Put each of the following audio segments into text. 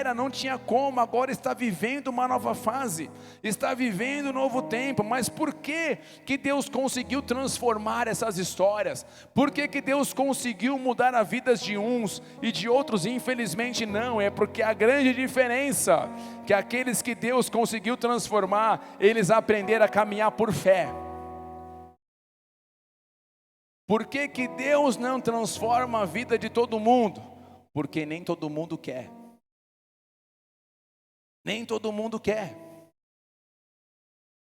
era, não tinha como, agora está vivendo uma nova fase, está vivendo um novo tempo. Mas por que que Deus conseguiu transformar essas histórias? Por que que Deus conseguiu mudar a vida de uns e de outros infelizmente não? É porque a grande diferença, que aqueles que Deus conseguiu transformar, eles aprenderam a caminhar por fé. Por que que Deus não transforma a vida de todo mundo? Porque nem todo mundo quer. Nem todo mundo quer.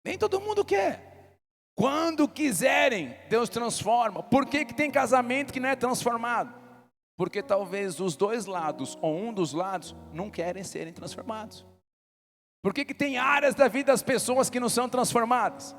Nem todo mundo quer. Quando quiserem, Deus transforma. Por que que tem casamento que não é transformado? Porque talvez os dois lados, ou um dos lados, não querem serem transformados. Por que que tem áreas da vida das pessoas que não são transformadas?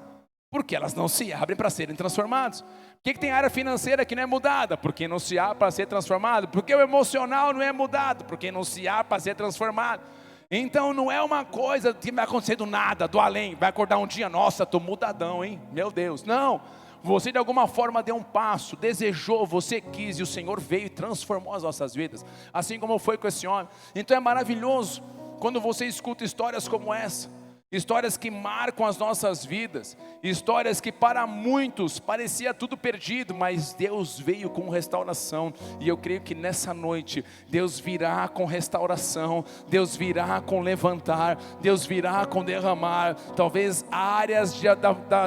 Porque elas não se abrem para serem transformadas. Por que que tem área financeira que não é mudada? Porque não se abre para ser transformado. Porque o emocional não é mudado? Porque não se abre para ser transformado. Então não é uma coisa que vai acontecer do nada, do além. Vai acordar um dia, nossa, estou mudadão, hein? Meu Deus, não. Você de alguma forma deu um passo, desejou, você quis, e o Senhor veio e transformou as nossas vidas. Assim como foi com esse homem. Então é maravilhoso quando você escuta histórias como essa. Histórias que marcam as nossas vidas, histórias que para muitos parecia tudo perdido, mas Deus veio com restauração. E eu creio que nessa noite Deus virá com restauração, Deus virá com levantar, Deus virá com derramar. Talvez áreas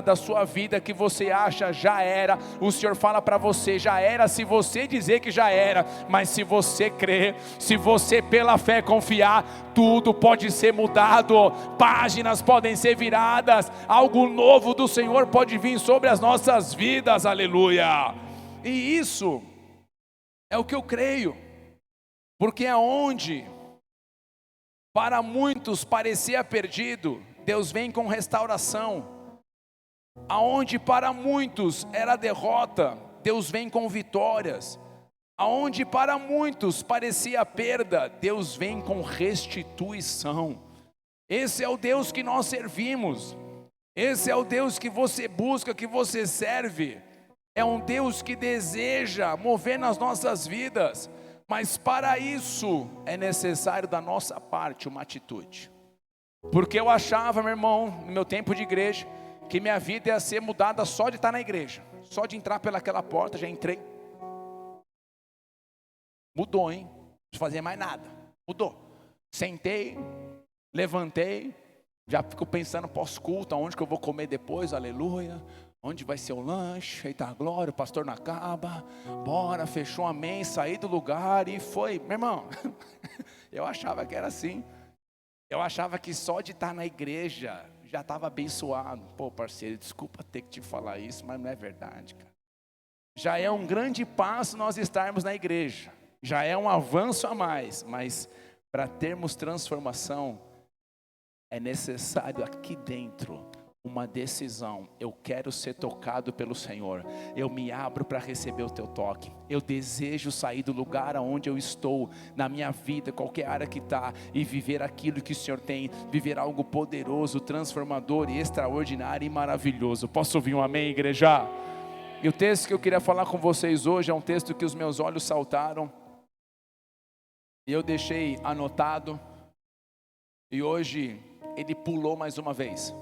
da sua vida que você acha já era, o Senhor fala para você, já era se você dizer que já era, mas se você crer, se você pela fé confiar, tudo pode ser mudado, páginas podem ser viradas, algo novo do Senhor pode vir sobre as nossas vidas, aleluia. E isso é o que eu creio, porque aonde para muitos parecia perdido, Deus vem com restauração. Aonde para muitos era derrota, Deus vem com vitórias. Aonde para muitos parecia perda, Deus vem com restituição. Esse é o Deus que nós servimos. Esse é o Deus que você busca, que você serve. É um Deus que deseja mover nas nossas vidas. Mas para isso é necessário da nossa parte uma atitude. Porque eu achava, meu irmão, no meu tempo de igreja, que minha vida ia ser mudada só de estar na igreja. Só de entrar pelaquela porta, já entrei. Mudou, hein? Não preciso fazer mais nada. Mudou. Sentei, levantei, já fico pensando pós-culto, aonde que eu vou comer depois, aleluia. Onde vai ser o lanche? Eita glória, o pastor não acaba. Bora, fechou, amém, saí do lugar e foi. Meu irmão, eu achava que era assim. Eu achava que só de estar na igreja já estava abençoado. Pô, parceiro, desculpa ter que te falar isso, mas não é verdade, cara. Já é um grande passo nós estarmos na igreja. Já é um avanço a mais, mas para termos transformação, é necessário aqui dentro uma decisão. Eu quero ser tocado pelo Senhor, eu me abro para receber o teu toque, eu desejo sair do lugar onde eu estou, na minha vida, qualquer área que está, e viver aquilo que o Senhor tem, viver algo poderoso, transformador e extraordinário e maravilhoso. Posso ouvir um amém, igreja? E o texto que eu queria falar com vocês hoje é um texto que os meus olhos saltaram, e eu deixei anotado, e hoje ele pulou mais uma vez.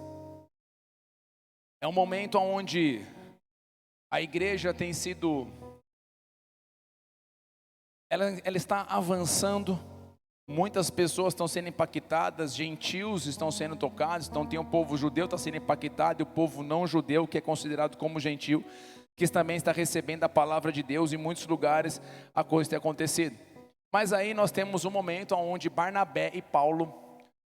É um momento onde a igreja tem sido, ela está avançando, muitas pessoas estão sendo impactadas, gentios estão sendo tocados, então tem o povo judeu está sendo impactado, e o povo não judeu, que é considerado como gentio, que também está recebendo a palavra de Deus. Em muitos lugares a coisa tem acontecido. Mas aí nós temos um momento onde Barnabé e Paulo,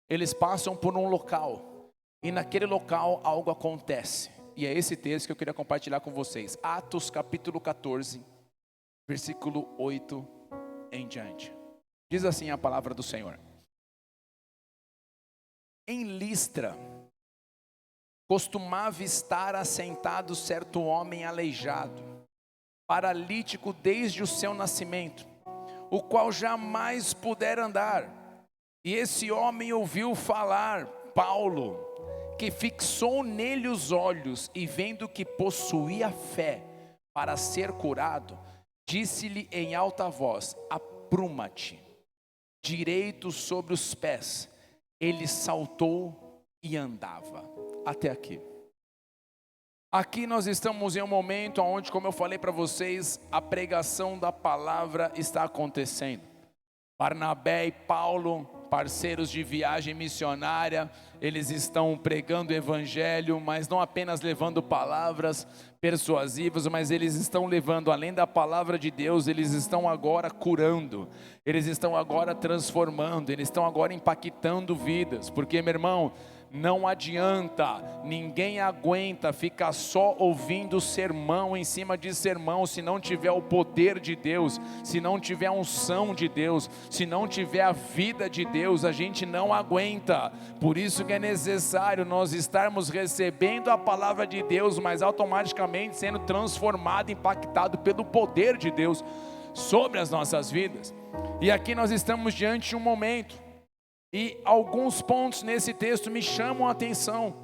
eles passam por um local, e naquele local algo acontece, e é esse texto que eu queria compartilhar com vocês. Atos capítulo 14, versículo 8 em diante. Diz assim a palavra do Senhor: em Listra costumava estar assentado certo homem aleijado, paralítico desde o seu nascimento, o qual jamais pudera andar. E esse homem ouviu falar Paulo, que fixou nele os olhos, e vendo que possuía fé para ser curado, disse-lhe em alta voz: apruma-te. direito sobre os pés, ele saltou e andava. Até aqui. Aqui nós estamos em um momento onde, como eu falei para vocês, a pregação da palavra está acontecendo. Barnabé e Paulo, parceiros de viagem missionária, eles estão pregando o evangelho, mas não apenas levando palavras persuasivas, mas eles estão levando, além da palavra de Deus, eles estão agora curando, eles estão agora transformando, eles estão agora impactando vidas, porque, meu irmão, não adianta, ninguém aguenta ficar só ouvindo sermão em cima de sermão, se não tiver o poder de Deus, se não tiver a unção de Deus, se não tiver a vida de Deus, a gente não aguenta. Por isso que é necessário nós estarmos recebendo a palavra de Deus, mas automaticamente sendo transformado, impactado pelo poder de Deus sobre as nossas vidas. E aqui nós estamos diante de um momento, e alguns pontos nesse texto me chamam a atenção,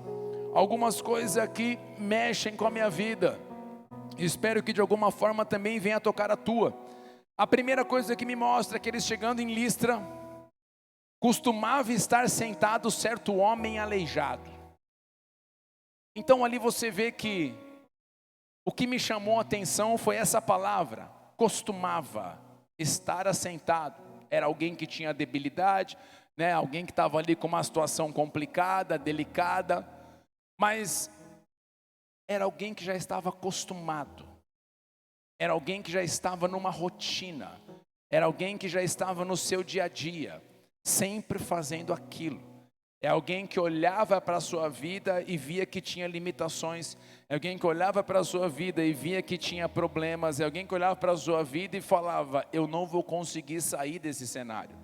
algumas coisas aqui mexem com a minha vida, espero que de alguma forma também venha a tocar a tua. A primeira coisa que me mostra é que eles chegando em Listra, costumava estar sentado certo homem aleijado. Então ali você vê que o que me chamou a atenção foi essa palavra, costumava estar assentado. Era alguém que tinha debilidade, né? Alguém que estava ali com uma situação complicada, delicada, mas era alguém que já estava acostumado, era alguém que já estava numa rotina, era alguém que já estava no seu dia a dia, sempre fazendo aquilo. É alguém que olhava para a sua vida e via que tinha limitações, é alguém que olhava para a sua vida e via que tinha problemas, é alguém que olhava para a sua vida e falava: eu não vou conseguir sair desse cenário,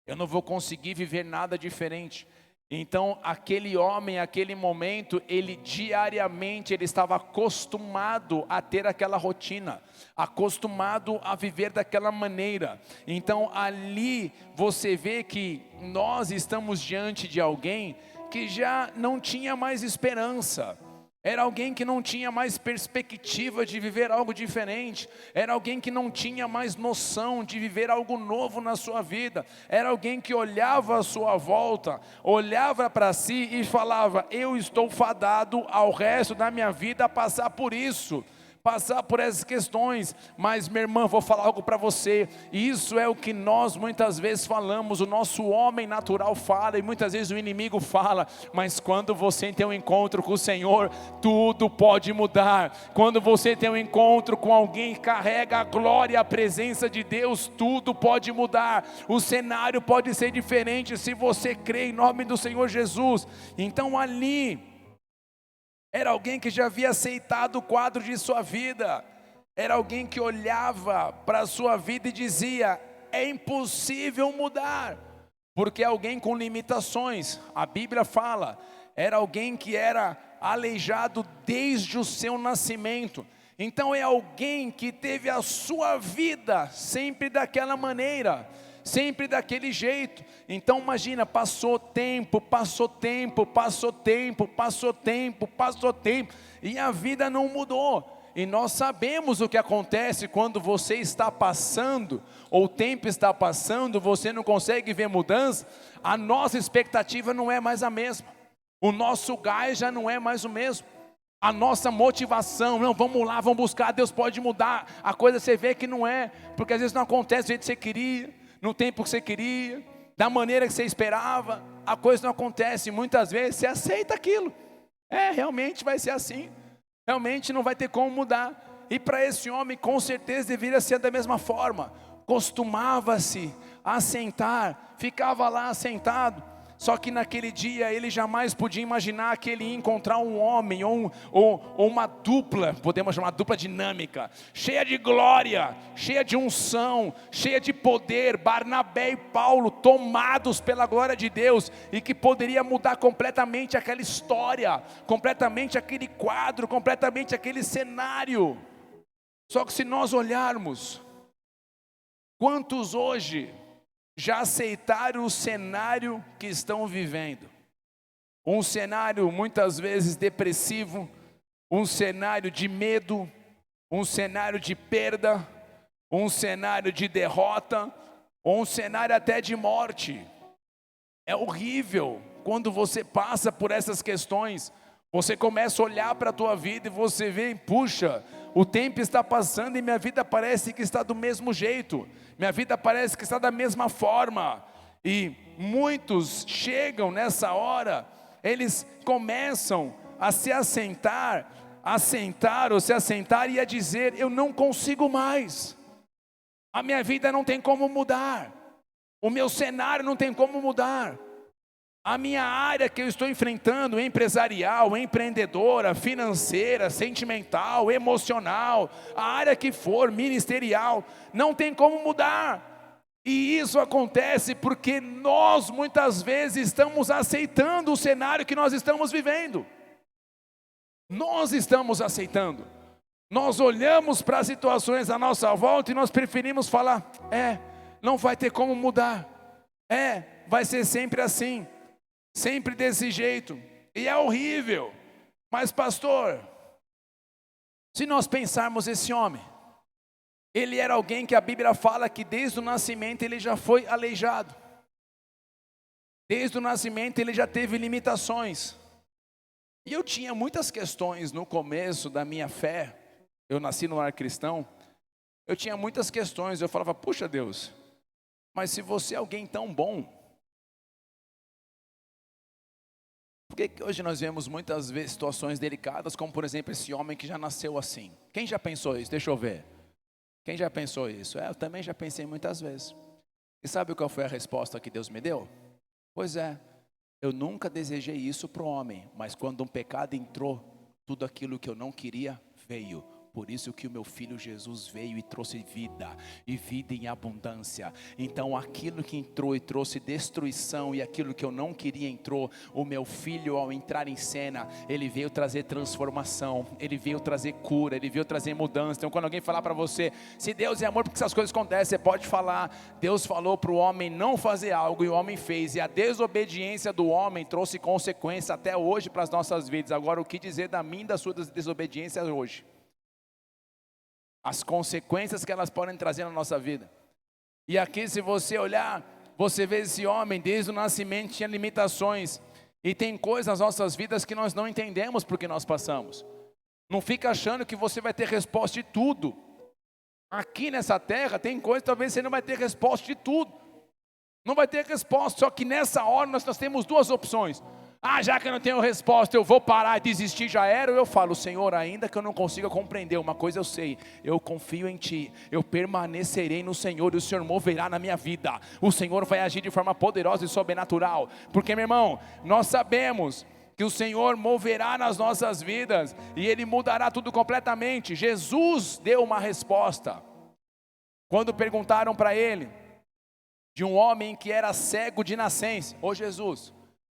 eu não vou conseguir viver nada diferente. Então aquele homem, aquele momento, ele diariamente, ele estava acostumado a ter aquela rotina, acostumado a viver daquela maneira. Então ali você vê que nós estamos diante de alguém que já não tinha mais esperança. Era alguém que não tinha mais perspectiva de viver algo diferente. Era alguém que não tinha mais noção de viver algo novo na sua vida. Era alguém que olhava à sua volta, olhava para si e falava: eu estou fadado ao resto da minha vida a passar por isso, passar por essas questões. Mas, minha irmã, vou falar algo para você, isso é o que nós muitas vezes falamos, o nosso homem natural fala, e muitas vezes o inimigo fala, mas quando você tem um encontro com o Senhor, tudo pode mudar. Quando você tem um encontro com alguém que carrega a glória e a presença de Deus, tudo pode mudar, o cenário pode ser diferente, se você crê em nome do Senhor Jesus. Então ali, era alguém que já havia aceitado o quadro de sua vida. Era alguém que olhava para a sua vida e dizia: é impossível mudar, porque é alguém com limitações. A Bíblia fala, era alguém que era aleijado desde o seu nascimento. Então é alguém que teve a sua vida sempre daquela maneira, sempre daquele jeito. Então imagina, passou tempo, e a vida não mudou. E nós sabemos o que acontece quando você está passando, ou o tempo está passando, você não consegue ver mudança. A nossa expectativa não é mais a mesma, o nosso gás já não é mais o mesmo, a nossa motivação, não, vamos lá, vamos buscar, Deus pode mudar. A coisa você vê que não é, porque às vezes não acontece do jeito que você queria, no tempo que você queria, da maneira que você esperava, a coisa não acontece. Muitas vezes você aceita aquilo, realmente vai ser assim, realmente não vai ter como mudar. E para esse homem com certeza deveria ser da mesma forma, costumava-se a sentar, ficava lá sentado. Só que naquele dia ele jamais podia imaginar que ele ia encontrar um homem ou uma dupla, podemos chamar dupla dinâmica, cheia de glória, cheia de unção, cheia de poder, Barnabé e Paulo, tomados pela glória de Deus, e que poderia mudar completamente aquela história, completamente aquele quadro, completamente aquele cenário. Só que se nós olharmos, quantos hoje já aceitaram o cenário que estão vivendo? Um cenário muitas vezes depressivo, um cenário de medo, um cenário de perda, um cenário de derrota, ou um cenário até de morte. É horrível quando você passa por essas questões. Você começa a olhar para a tua vida e você vê, puxa, o tempo está passando e minha vida parece que está do mesmo jeito. Minha vida parece que está da mesma forma. E muitos chegam nessa hora, eles começam a se assentar e a dizer: eu não consigo mais. A minha vida não tem como mudar. O meu cenário não tem como mudar. A minha área que eu estou enfrentando, empresarial, empreendedora, financeira, sentimental, emocional, a área que for, ministerial, não tem como mudar. E isso acontece porque nós muitas vezes estamos aceitando o cenário que nós estamos vivendo. Nós estamos aceitando. Nós olhamos para as situações à nossa volta e nós preferimos falar: não vai ter como mudar. Vai ser sempre assim. Sempre desse jeito, e é horrível. Mas pastor, se nós pensarmos esse homem, ele era alguém que a Bíblia fala que desde o nascimento ele já foi aleijado. Desde o nascimento ele já teve limitações. E eu tinha muitas questões no começo da minha fé. Eu nasci no lar cristão. Eu tinha muitas questões, eu falava: puxa Deus, mas se você é alguém tão bom, por que hoje nós vemos muitas vezes situações delicadas, como por exemplo esse homem que já nasceu assim? Quem já pensou isso? Deixa eu ver. Quem já pensou isso? Eu também já pensei muitas vezes. E sabe qual foi a resposta que Deus me deu? Pois é, eu nunca desejei isso para o homem, mas quando um pecado entrou, tudo aquilo que eu não queria veio. Por isso que o meu filho Jesus veio e trouxe vida, e vida em abundância. Então aquilo que entrou e trouxe destruição, e aquilo que eu não queria entrou, o meu filho ao entrar em cena, ele veio trazer transformação, ele veio trazer cura, ele veio trazer mudança. Então quando alguém falar para você: se Deus é amor, porque essas coisas acontecem, você pode falar: Deus falou para o homem não fazer algo e o homem fez, e a desobediência do homem trouxe consequência até hoje para as nossas vidas. Agora o que dizer da minha e da sua desobediência hoje? As consequências que elas podem trazer na nossa vida. E aqui, se você olhar, você vê esse homem desde o nascimento tinha limitações. E tem coisas nas nossas vidas que nós não entendemos porque nós passamos. Não fica achando que você vai ter resposta de tudo. Aqui nessa terra tem coisas que talvez você não vai ter resposta de tudo. Não vai ter resposta, só que nessa hora nós temos duas opções. Já que eu não tenho resposta, eu vou parar e desistir, já era. Ou eu falo: Senhor, ainda que eu não consiga compreender, uma coisa eu sei, eu confio em Ti, eu permanecerei no Senhor, e o Senhor moverá na minha vida. O Senhor vai agir de forma poderosa e sobrenatural. Porque, meu irmão, nós sabemos que o Senhor moverá nas nossas vidas, e Ele mudará tudo completamente. Jesus deu uma resposta, quando perguntaram para Ele, de um homem que era cego de nascença: ô Jesus,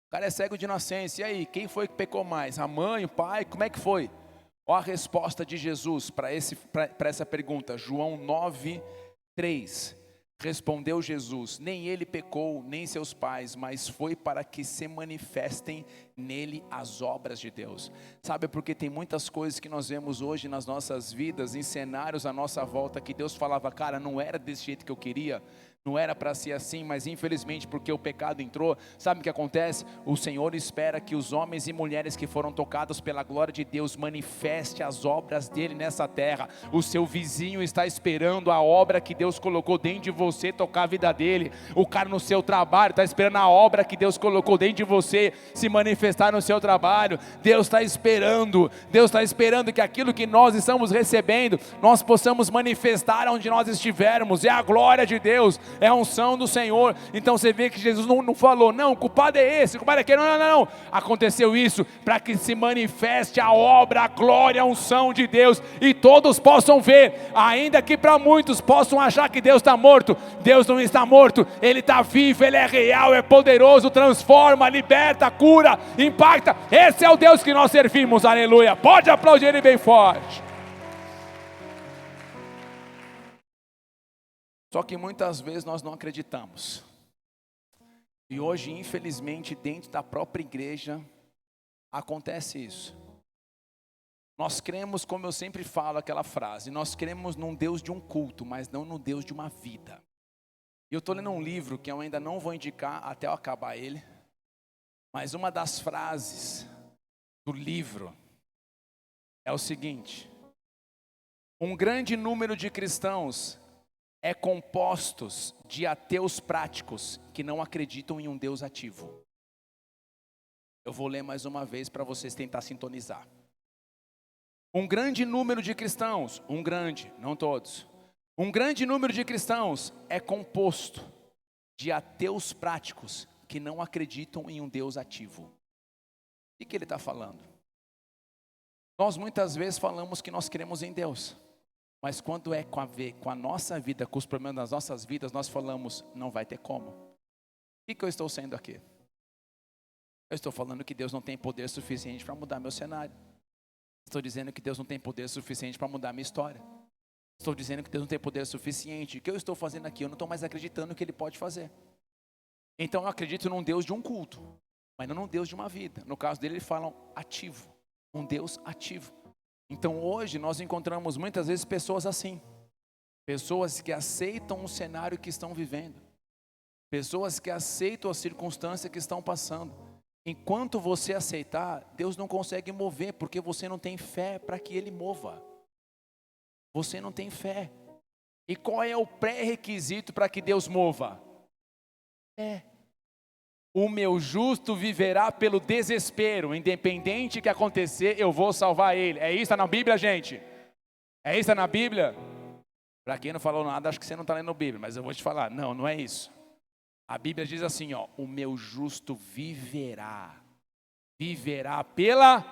o cara é cego de nascença, e aí, quem foi que pecou mais? A mãe, o pai, como é que foi? Olha a resposta de Jesus para essa pergunta, João 9:3. Respondeu Jesus: nem ele pecou, nem seus pais, mas foi para que se manifestem nele as obras de Deus. Sabe, porque tem muitas coisas que nós vemos hoje nas nossas vidas, em cenários à nossa volta, que Deus falava: cara, não era desse jeito que eu queria, não era para ser assim, mas infelizmente porque o pecado entrou, sabe o que acontece? O Senhor espera que os homens e mulheres que foram tocados pela glória de Deus manifeste as obras dele nessa terra. O seu vizinho está esperando a obra que Deus colocou dentro de você tocar a vida dele. O cara no seu trabalho está esperando a obra que Deus colocou dentro de você se manifestar no seu trabalho. Deus está esperando que aquilo que nós estamos recebendo, nós possamos manifestar onde nós estivermos. É a glória de Deus, é a unção do Senhor. Então você vê que Jesus não falou: não, o culpado é esse, o culpado é aquele. Não. Aconteceu isso para que se manifeste a obra, a glória, a unção de Deus, e todos possam ver, ainda que para muitos possam achar que Deus está morto. Deus não está morto, Ele está vivo, Ele é real, é poderoso, transforma, liberta, cura, impacta. Esse é o Deus que nós servimos, aleluia. Pode aplaudir Ele bem forte. Só que muitas vezes nós não acreditamos. E hoje, infelizmente, dentro da própria igreja, acontece isso. Nós cremos, como eu sempre falo aquela frase, nós cremos num Deus de um culto, mas não no Deus de uma vida. E eu estou lendo um livro que eu ainda não vou indicar até eu acabar ele. Mas uma das frases do livro é o seguinte: um grande número de cristãos é compostos de ateus práticos que não acreditam em um Deus ativo. Eu vou ler mais uma vez para vocês tentar sintonizar. Um grande número de cristãos, não todos. Um grande número de cristãos é composto de ateus práticos que não acreditam em um Deus ativo. O que ele está falando? Nós muitas vezes falamos que nós cremos em Deus, mas quando é com a nossa vida, com os problemas das nossas vidas, nós falamos, não vai ter como. O que eu estou sendo aqui? Eu estou falando que Deus não tem poder suficiente para mudar meu cenário. Estou dizendo que Deus não tem poder suficiente para mudar minha história. Estou dizendo que Deus não tem poder suficiente. O que eu estou fazendo aqui? Eu não estou mais acreditando que Ele pode fazer. Então eu acredito num Deus de um culto, mas não num Deus de uma vida. No caso dele, ele fala ativo. Um Deus ativo. Então hoje nós encontramos muitas vezes pessoas assim. Pessoas que aceitam o cenário que estão vivendo. Pessoas que aceitam a circunstância que estão passando. Enquanto você aceitar, Deus não consegue mover, porque você não tem fé para que Ele mova. Você não tem fé. E qual é o pré-requisito para que Deus mova? O meu justo viverá pelo desespero, independente do que acontecer, eu vou salvar ele. É isso na Bíblia, gente? É isso na Bíblia? Para quem não falou nada, acho que você não está lendo a Bíblia, mas eu vou te falar, não é isso. A Bíblia diz assim, ó, o meu justo viverá pela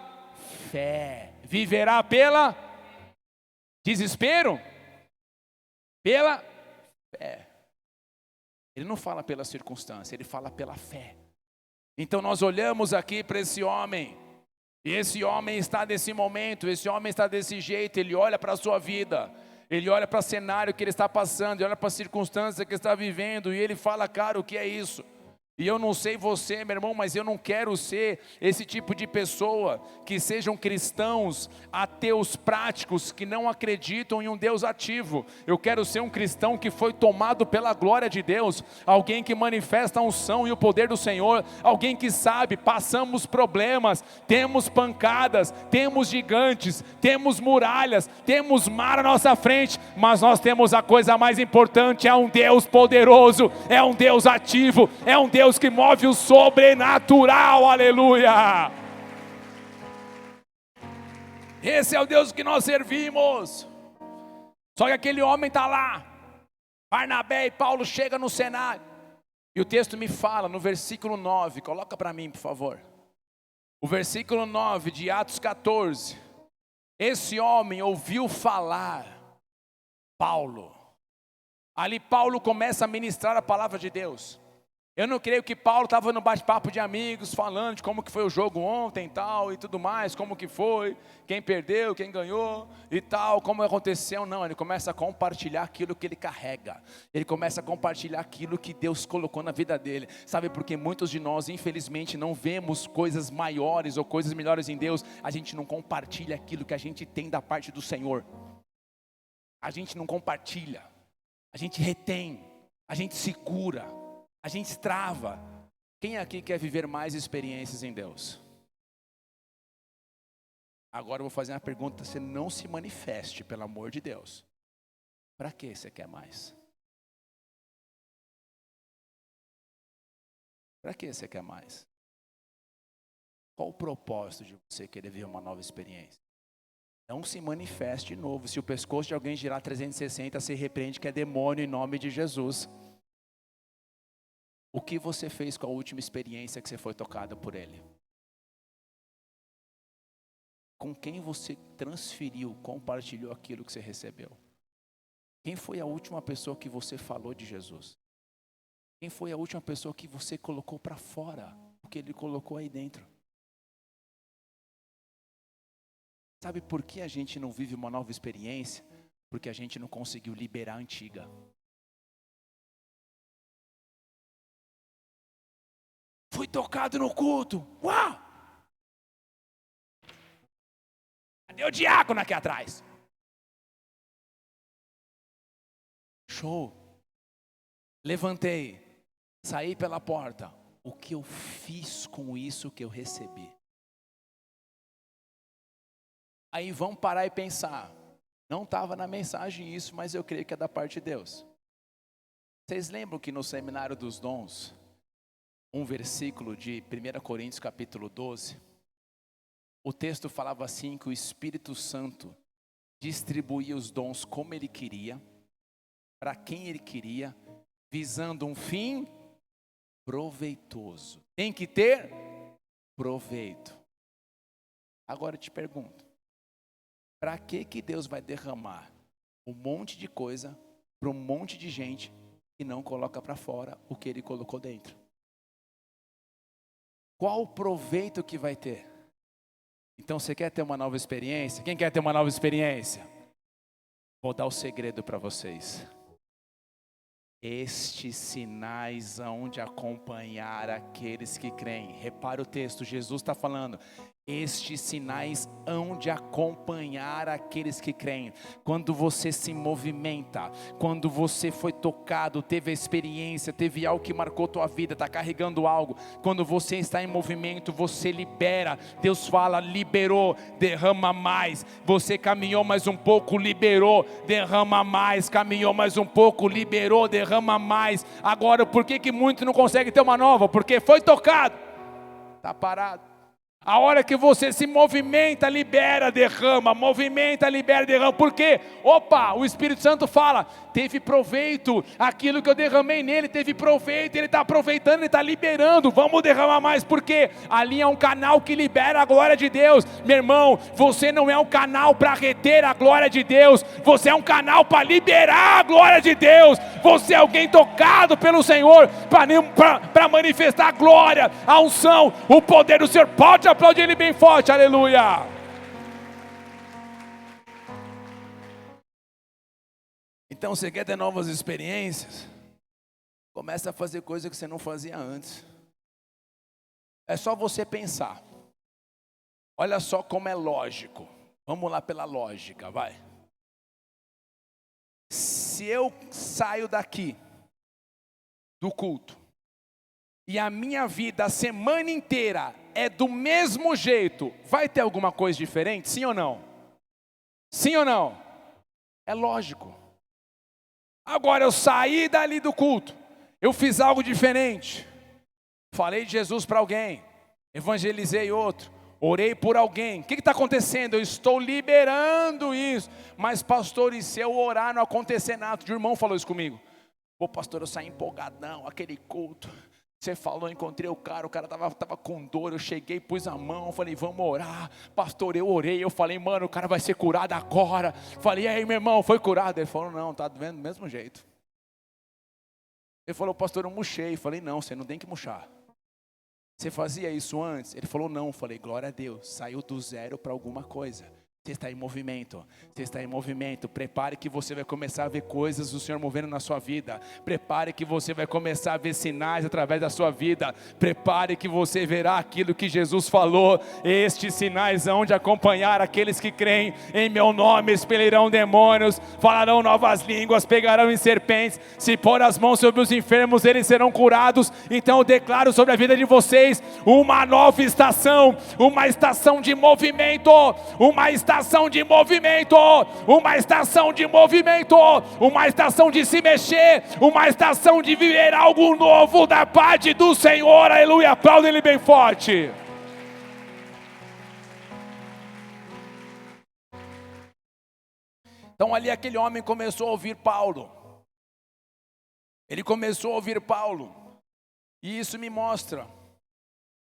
fé, viverá pela desespero, pela fé. Ele não fala pela circunstância, ele fala pela fé. Então nós olhamos aqui para esse homem, e esse homem está nesse momento, esse homem está desse jeito, ele olha para a sua vida, ele olha para o cenário que ele está passando, ele olha para a circunstância que ele está vivendo, e ele fala, cara, o que é isso? E eu não sei você, meu irmão, mas eu não quero ser esse tipo de pessoa que sejam cristãos ateus práticos, que não acreditam em um Deus ativo. Eu quero ser um cristão que foi tomado pela glória de Deus, alguém que manifesta a unção e o poder do Senhor, alguém que sabe, passamos problemas, temos pancadas, temos gigantes, temos muralhas, temos mar à nossa frente, mas nós temos a coisa mais importante, é um Deus poderoso, é um Deus ativo, é um Deus que move o sobrenatural, aleluia. Esse é o Deus que nós servimos. Só que aquele homem está lá, Barnabé e Paulo chegam no cenário, e o texto me fala no versículo 9, coloca para mim por favor, o versículo 9 de Atos 14, esse homem ouviu falar, Paulo, ali Paulo começa a ministrar a palavra de Deus. Eu não creio que Paulo estava no bate-papo de amigos, falando de como que foi o jogo ontem e tudo mais, como que foi, quem perdeu, quem ganhou e tal, como aconteceu. Não, ele começa a compartilhar aquilo que ele carrega, ele começa a compartilhar aquilo que Deus colocou na vida dele. Sabe, porque muitos de nós, infelizmente, não vemos coisas maiores ou coisas melhores em Deus, a gente não compartilha aquilo que a gente tem da parte do Senhor. A gente não compartilha, a gente retém, a gente segura, a gente trava. Quem aqui quer viver mais experiências em Deus? Agora eu vou fazer uma pergunta, você não se manifeste, pelo amor de Deus. Para que você quer mais? Para que você quer mais? Qual o propósito de você querer viver uma nova experiência? Não se manifeste de novo. Se o pescoço de alguém girar 360, se repreende que é demônio em nome de Jesus. O que você fez com a última experiência que você foi tocada por Ele? Com quem você transferiu, compartilhou aquilo que você recebeu? Quem foi a última pessoa que você falou de Jesus? Quem foi a última pessoa que você colocou para fora o que Ele colocou aí dentro? Sabe por que a gente não vive uma nova experiência? Porque a gente não conseguiu liberar a antiga. Fui tocado no culto. Uau! Cadê o diácono aqui atrás? Show. Levantei, saí pela porta. O que eu fiz com isso que eu recebi? Aí vamos parar e pensar. Não estava na mensagem isso, mas eu creio que é da parte de Deus. Vocês lembram que no seminário dos dons, um versículo de 1 Coríntios capítulo 12, o texto falava assim, que o Espírito Santo distribuía os dons como Ele queria, para quem Ele queria, visando um fim proveitoso. Tem que ter proveito. Agora eu te pergunto, para que Deus vai derramar um monte de coisa para um monte de gente e não coloca para fora o que Ele colocou dentro? Qual o proveito que vai ter? Então você quer ter uma nova experiência? Quem quer ter uma nova experiência? Vou dar o segredo para vocês. Estes sinais hão de acompanhar aqueles que creem. Repara o texto, Jesus está falando. Estes sinais hão de acompanhar aqueles que creem. Quando você se movimenta, quando você foi tocado, teve a experiência, teve algo que marcou tua vida, está carregando algo. Quando você está em movimento, você libera. Deus fala, liberou, derrama mais. Você caminhou mais um pouco, liberou, derrama mais. Caminhou mais um pouco, liberou, derrama mais. Agora, por que muito não consegue ter uma nova? Porque foi tocado, está parado. A hora que você se movimenta, libera, derrama, movimenta, libera, derrama. Por quê? Opa, o Espírito Santo fala, teve proveito, aquilo que eu derramei nele teve proveito, ele está aproveitando, ele está liberando, vamos derramar mais, porque ali é um canal que libera a glória de Deus. Meu irmão, você não é um canal para reter a glória de Deus, você é um canal para liberar a glória de Deus. Você é alguém tocado pelo Senhor, para manifestar a glória, a unção, o poder do Senhor. Pode aplaudir Ele bem forte, aleluia. Então você quer ter novas experiências? Começa a fazer coisas que você não fazia antes. É só você pensar. Olha só como é lógico. Vamos lá pela lógica, vai. Se eu saio daqui do culto e a minha vida a semana inteira é do mesmo jeito, vai ter alguma coisa diferente? Sim ou não? Sim ou não? É lógico. Agora eu saí dali do culto, eu fiz algo diferente, falei de Jesus para alguém, evangelizei outro, orei por alguém. O que está acontecendo? Eu estou liberando isso. Mas pastor, e se eu orar não acontecer nada? O irmão falou isso comigo. Pô pastor, eu saí empolgadão, aquele culto, você falou, encontrei o cara estava com dor, eu cheguei, pus a mão, falei, vamos orar. Pastor, eu orei, eu falei, mano, o cara vai ser curado agora. Falei, e aí meu irmão, foi curado? Ele falou, não, tá vendo do mesmo jeito. Ele falou, pastor, eu murchei. Falei, não, você não tem que murchar. Você fazia isso antes? Ele falou, não. Falei, glória a Deus, saiu do zero para alguma coisa. Você está em movimento, você está em movimento. Prepare que você vai começar a ver coisas do Senhor movendo na sua vida. Prepare que você vai começar a ver sinais através da sua vida. Prepare que você verá aquilo que Jesus falou. Estes sinais hão de acompanhar aqueles que creem. Em meu nome expelirão demônios, falarão novas línguas, pegarão em serpentes. Se pôr as mãos sobre os enfermos, eles serão curados. Então eu declaro sobre a vida de vocês uma nova estação, uma estação de movimento, uma estação de movimento, uma estação de movimento, uma estação de se mexer, uma estação de viver algo novo da parte do Senhor, aleluia. Aplauda Ele bem forte. Então ali aquele homem começou a ouvir Paulo, ele começou a ouvir Paulo, e isso me mostra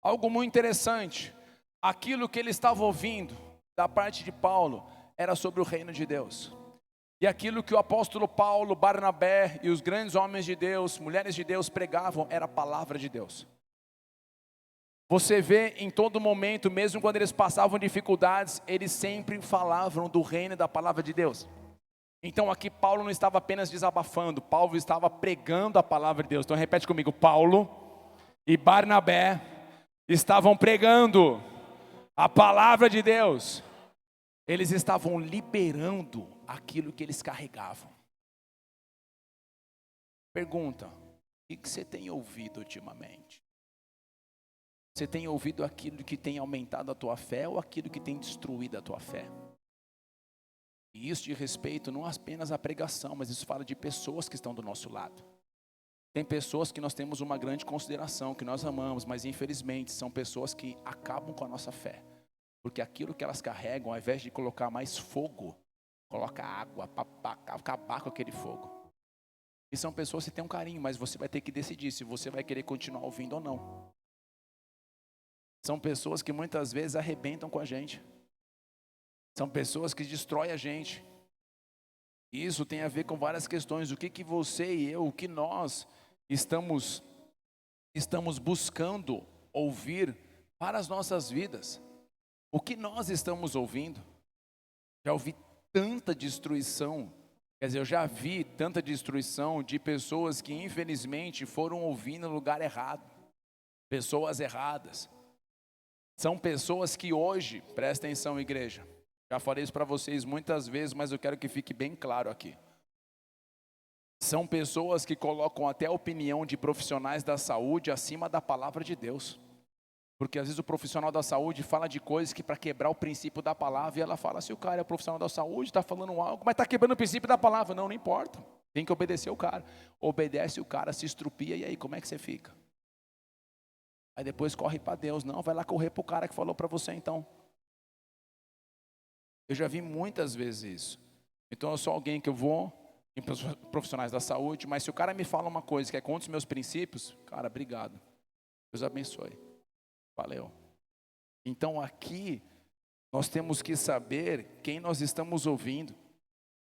algo muito interessante. Aquilo que ele estava ouvindo da parte de Paulo era sobre o reino de Deus. E aquilo que o apóstolo Paulo, Barnabé e os grandes homens de Deus, mulheres de Deus pregavam era a palavra de Deus. Você vê em todo momento, mesmo quando eles passavam dificuldades, eles sempre falavam do reino e da palavra de Deus. Então aqui Paulo não estava apenas desabafando, Paulo estava pregando a palavra de Deus. Então repete comigo, Paulo e Barnabé estavam pregando a palavra de Deus. Eles estavam liberando aquilo que eles carregavam. Pergunta: o que você tem ouvido ultimamente? Você tem ouvido aquilo que tem aumentado a tua fé ou aquilo que tem destruído a tua fé? E isso de respeito não apenas à pregação, mas isso fala de pessoas que estão do nosso lado. Tem pessoas que nós temos uma grande consideração, que nós amamos, mas infelizmente são pessoas que acabam com a nossa fé. Porque aquilo que elas carregam, ao invés de colocar mais fogo, coloca água para acabar com aquele fogo. E são pessoas que têm um carinho, mas você vai ter que decidir se você vai querer continuar ouvindo ou não. São pessoas que muitas vezes arrebentam com a gente. São pessoas que destroem a gente. E isso tem a ver com várias questões. O que você e eu, o que nós estamos buscando ouvir para as nossas vidas? O que nós estamos ouvindo? Já ouvi tanta destruição. Quer dizer, eu já vi tanta destruição de pessoas que infelizmente foram ouvindo no lugar errado. Pessoas erradas. São pessoas que hoje, presta atenção, igreja. Já falei isso para vocês muitas vezes, mas eu quero que fique bem claro aqui. São pessoas que colocam até a opinião de profissionais da saúde acima da palavra de Deus. Porque às vezes o profissional da saúde fala de coisas que para quebrar o princípio da palavra, e ela fala, se o cara é profissional da saúde, está falando algo, mas está quebrando o princípio da palavra. Não importa, tem que obedecer o cara. Obedece o cara, se estrupia, e aí como é que você fica? Aí depois corre para Deus. Não, vai lá correr para o cara que falou para você então. Eu já vi muitas vezes isso. Então eu sou alguém que eu vou em profissionais da saúde, mas se o cara me fala uma coisa que é contra os meus princípios, cara, obrigado. Deus abençoe. Valeu. Então aqui nós temos que saber quem nós estamos ouvindo.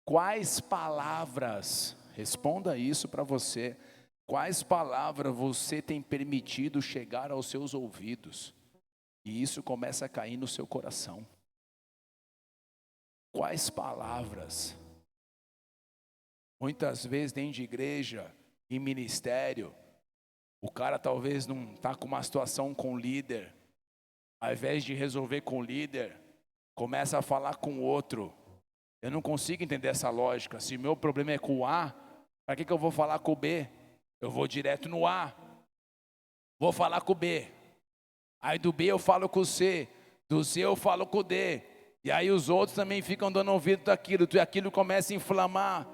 Quais palavras, responda isso para você. Quais palavras você tem permitido chegar aos seus ouvidos? E isso começa a cair no seu coração. Quais palavras? Muitas vezes dentro de igreja, em ministério, o cara talvez não está com uma situação com o líder. Ao invés de resolver com o líder, começa a falar com o outro. Eu não consigo entender essa lógica. Se meu problema é com o A, para que eu vou falar com o B? Eu vou direto no A. Vou falar com o B. Aí do B eu falo com o C. Do C eu falo com o D. E aí os outros também ficam dando ouvido daquilo. E aquilo começa a inflamar.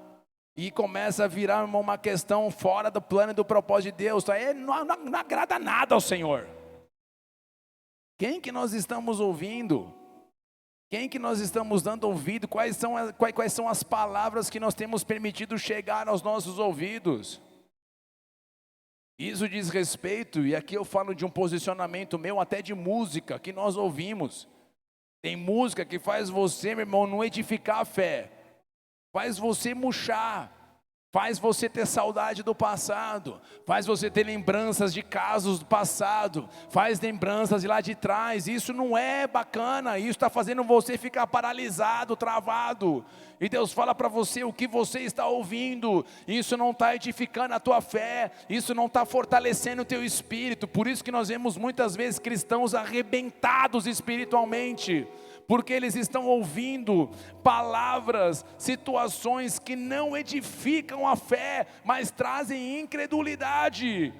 E começa a virar uma questão fora do plano e do propósito de Deus. Aí não agrada nada ao Senhor. Quem que nós estamos ouvindo? Quem que nós estamos dando ouvido? Quais são as palavras que nós temos permitido chegar aos nossos ouvidos? Isso diz respeito, e aqui eu falo de um posicionamento meu, até de música que nós ouvimos. Tem música que faz você, meu irmão, não edificar a fé, faz você murchar, faz você ter saudade do passado, faz você ter lembranças de casos do passado, faz lembranças de lá de trás. Isso não é bacana, isso está fazendo você ficar paralisado, travado. E Deus fala para você o que você está ouvindo, isso não está edificando a tua fé, isso não está fortalecendo o teu espírito. Por isso que nós vemos muitas vezes cristãos arrebentados espiritualmente, porque eles estão ouvindo palavras, situações que não edificam a fé, mas trazem incredulidade.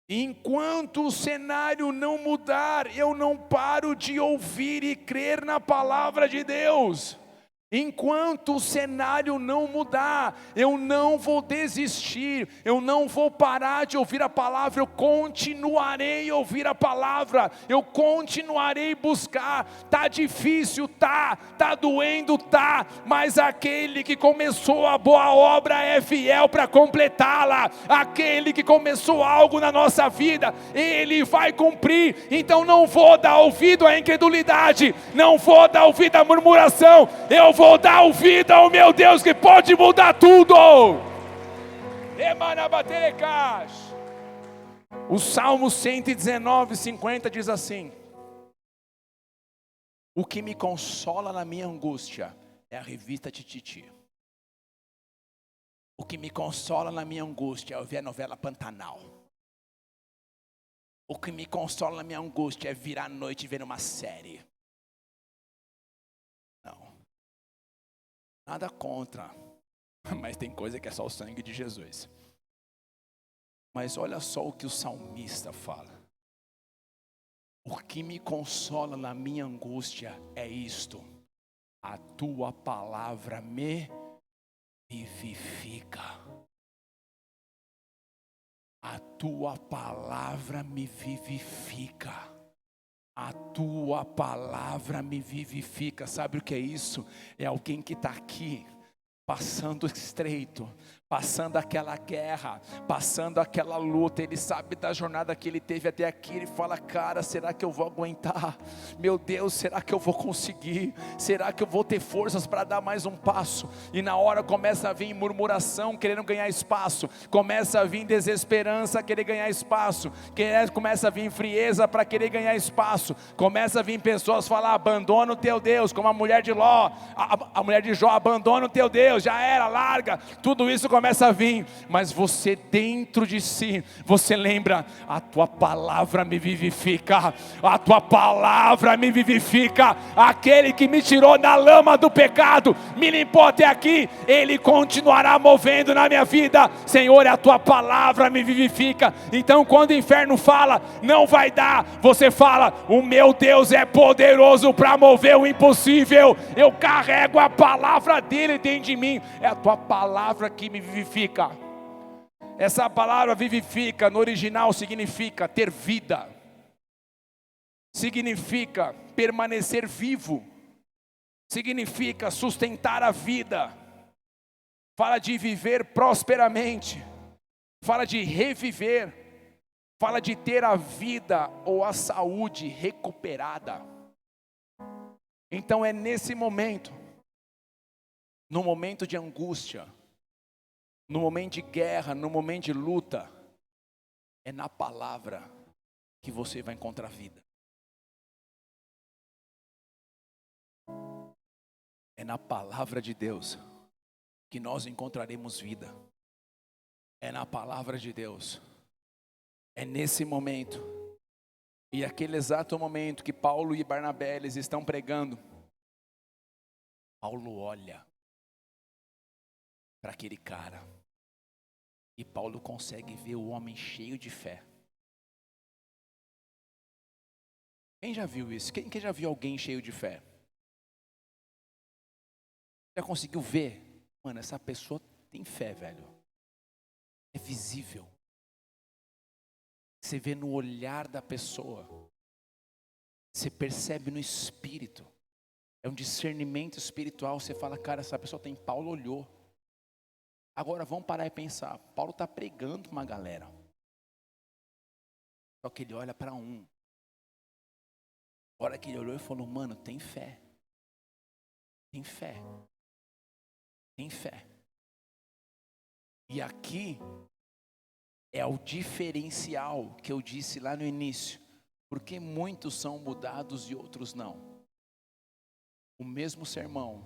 Enquanto o cenário não mudar, eu não paro de ouvir e crer na palavra de Deus. Enquanto o cenário não mudar, eu não vou desistir, eu não vou parar de ouvir a palavra, eu continuarei a ouvir a palavra, eu continuarei a buscar. Tá difícil, tá doendo, mas aquele que começou a boa obra é fiel para completá-la. Aquele que começou algo na nossa vida, ele vai cumprir. Então não vou dar ouvido à incredulidade, não vou dar ouvido à murmuração, eu vou dar ouvido ao meu Deus que pode mudar tudo. O Salmo 119, 50 diz assim: o que me consola na minha angústia é a revista Tititi. O que me consola na minha angústia é ouvir a novela Pantanal. O que me consola na minha angústia é virar à noite e ver uma série. Nada contra, mas tem coisa que é só o sangue de Jesus. Mas olha só o que o salmista fala. O que me consola na minha angústia é isto: a tua palavra me vivifica. A tua palavra me vivifica. A tua palavra me vivifica. Sabe o que é isso? É alguém que está aqui, passando estreito, passando aquela guerra, passando aquela luta. Ele sabe da jornada que ele teve até aqui. Ele fala: cara, será que eu vou aguentar? Meu Deus, será que eu vou conseguir? Será que eu vou ter forças para dar mais um passo? E na hora começa a vir murmuração, querendo ganhar espaço. Começa a vir desesperança, querer ganhar espaço. Começa a vir frieza para querer ganhar espaço. Começa a vir pessoas falar: abandona o teu Deus, como a mulher de Ló, a mulher de Jó: abandona o teu Deus, já era, larga. Tudo isso começa a vir, mas você dentro de si, você lembra: a tua palavra me vivifica, a tua palavra me vivifica. Aquele que me tirou da lama do pecado, me limpou até aqui, ele continuará movendo na minha vida. Senhor, a tua palavra me vivifica. Então quando o inferno fala: não vai dar, você fala: o meu Deus é poderoso para mover o impossível. Eu carrego a palavra dele dentro de mim. É a tua palavra que me vivifica. Essa palavra vivifica no original significa ter vida, significa permanecer vivo, significa sustentar a vida, fala de viver prosperamente, fala de reviver, fala de ter a vida ou a saúde recuperada. Então é nesse momento, no momento de angústia, no momento de guerra, no momento de luta, é na palavra que você vai encontrar vida. É na palavra de Deus que nós encontraremos vida. É na palavra de Deus. É nesse momento. E aquele exato momento que Paulo e Barnabé eles estão pregando, Paulo olha para aquele cara. E Paulo consegue ver o homem cheio de fé. Quem já viu isso? Quem já viu alguém cheio de fé? Já conseguiu ver? Mano, essa pessoa tem fé, velho. É visível. Você vê no olhar da pessoa. Você percebe no espírito. É um discernimento espiritual. Você fala: cara, essa pessoa tem. Paulo olhou. Agora vamos parar e pensar. Paulo está pregando uma galera. Só que ele olha para um. A hora que ele olhou e falou: mano, tem fé. Tem fé. Tem fé. E aqui é o diferencial que eu disse lá no início. Porque muitos são mudados e outros não. O mesmo sermão.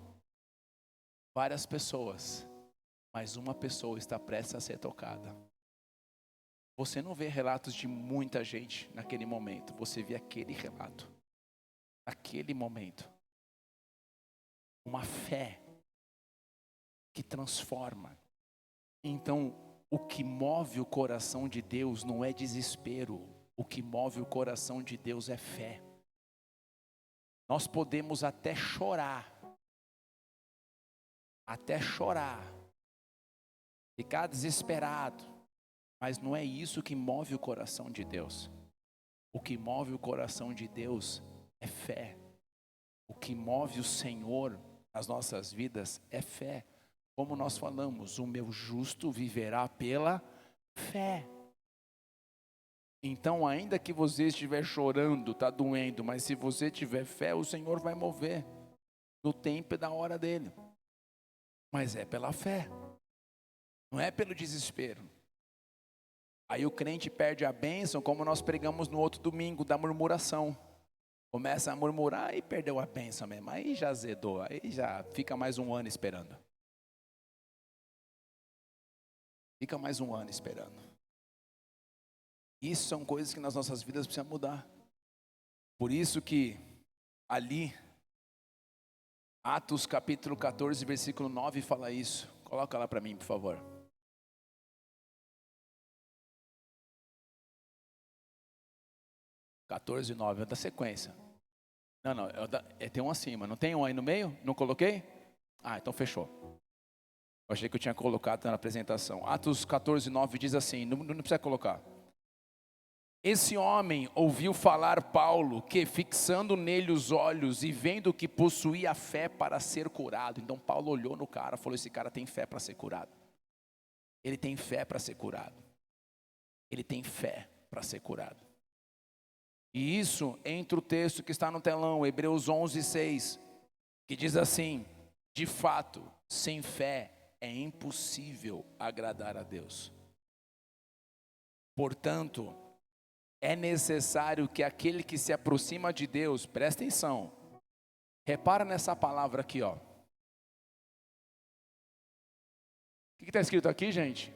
Várias pessoas. Mas uma pessoa está prestes a ser tocada. Você não vê relatos de muita gente naquele momento. Você vê aquele relato. Aquele momento. Uma fé que transforma. Então, o que move o coração de Deus não é desespero. O que move o coração de Deus é fé. Nós podemos até chorar. Até chorar. Ficar desesperado. Mas não é isso que move o coração de Deus. O que move o coração de Deus é fé. O que move o Senhor nas nossas vidas é fé. Como nós falamos, o meu justo viverá pela fé. Então, ainda que você estiver chorando, está doendo, mas se você tiver fé, o Senhor vai mover no tempo e na hora dele. Mas é pela fé, não é pelo desespero. Aí o crente perde a bênção, como nós pregamos no outro domingo, da murmuração. Começa a murmurar e perdeu a bênção mesmo. Aí já azedou, aí já fica mais um ano esperando. Fica mais um ano esperando. Isso são coisas que nas nossas vidas precisam mudar. Por isso que ali, Atos capítulo 14, versículo 9 fala isso. Coloca lá para mim, por favor. 14, 9, é da sequência. Não, tem um acima, não tem um aí no meio? Não coloquei? Então fechou. Eu achei que eu tinha colocado na apresentação. Atos 14, 9 diz assim, não precisa colocar. Esse homem ouviu falar Paulo, que fixando nele os olhos e vendo que possuía fé para ser curado. Então Paulo olhou no cara e falou, esse cara tem fé para ser curado. Ele tem fé para ser curado. Ele tem fé para ser curado. E isso entra o texto que está no telão, Hebreus 11, 6, que diz assim, de fato, sem fé é impossível agradar a Deus. Portanto, é necessário que aquele que se aproxima de Deus, presta atenção, repara nessa palavra aqui, ó. O que está escrito aqui, gente?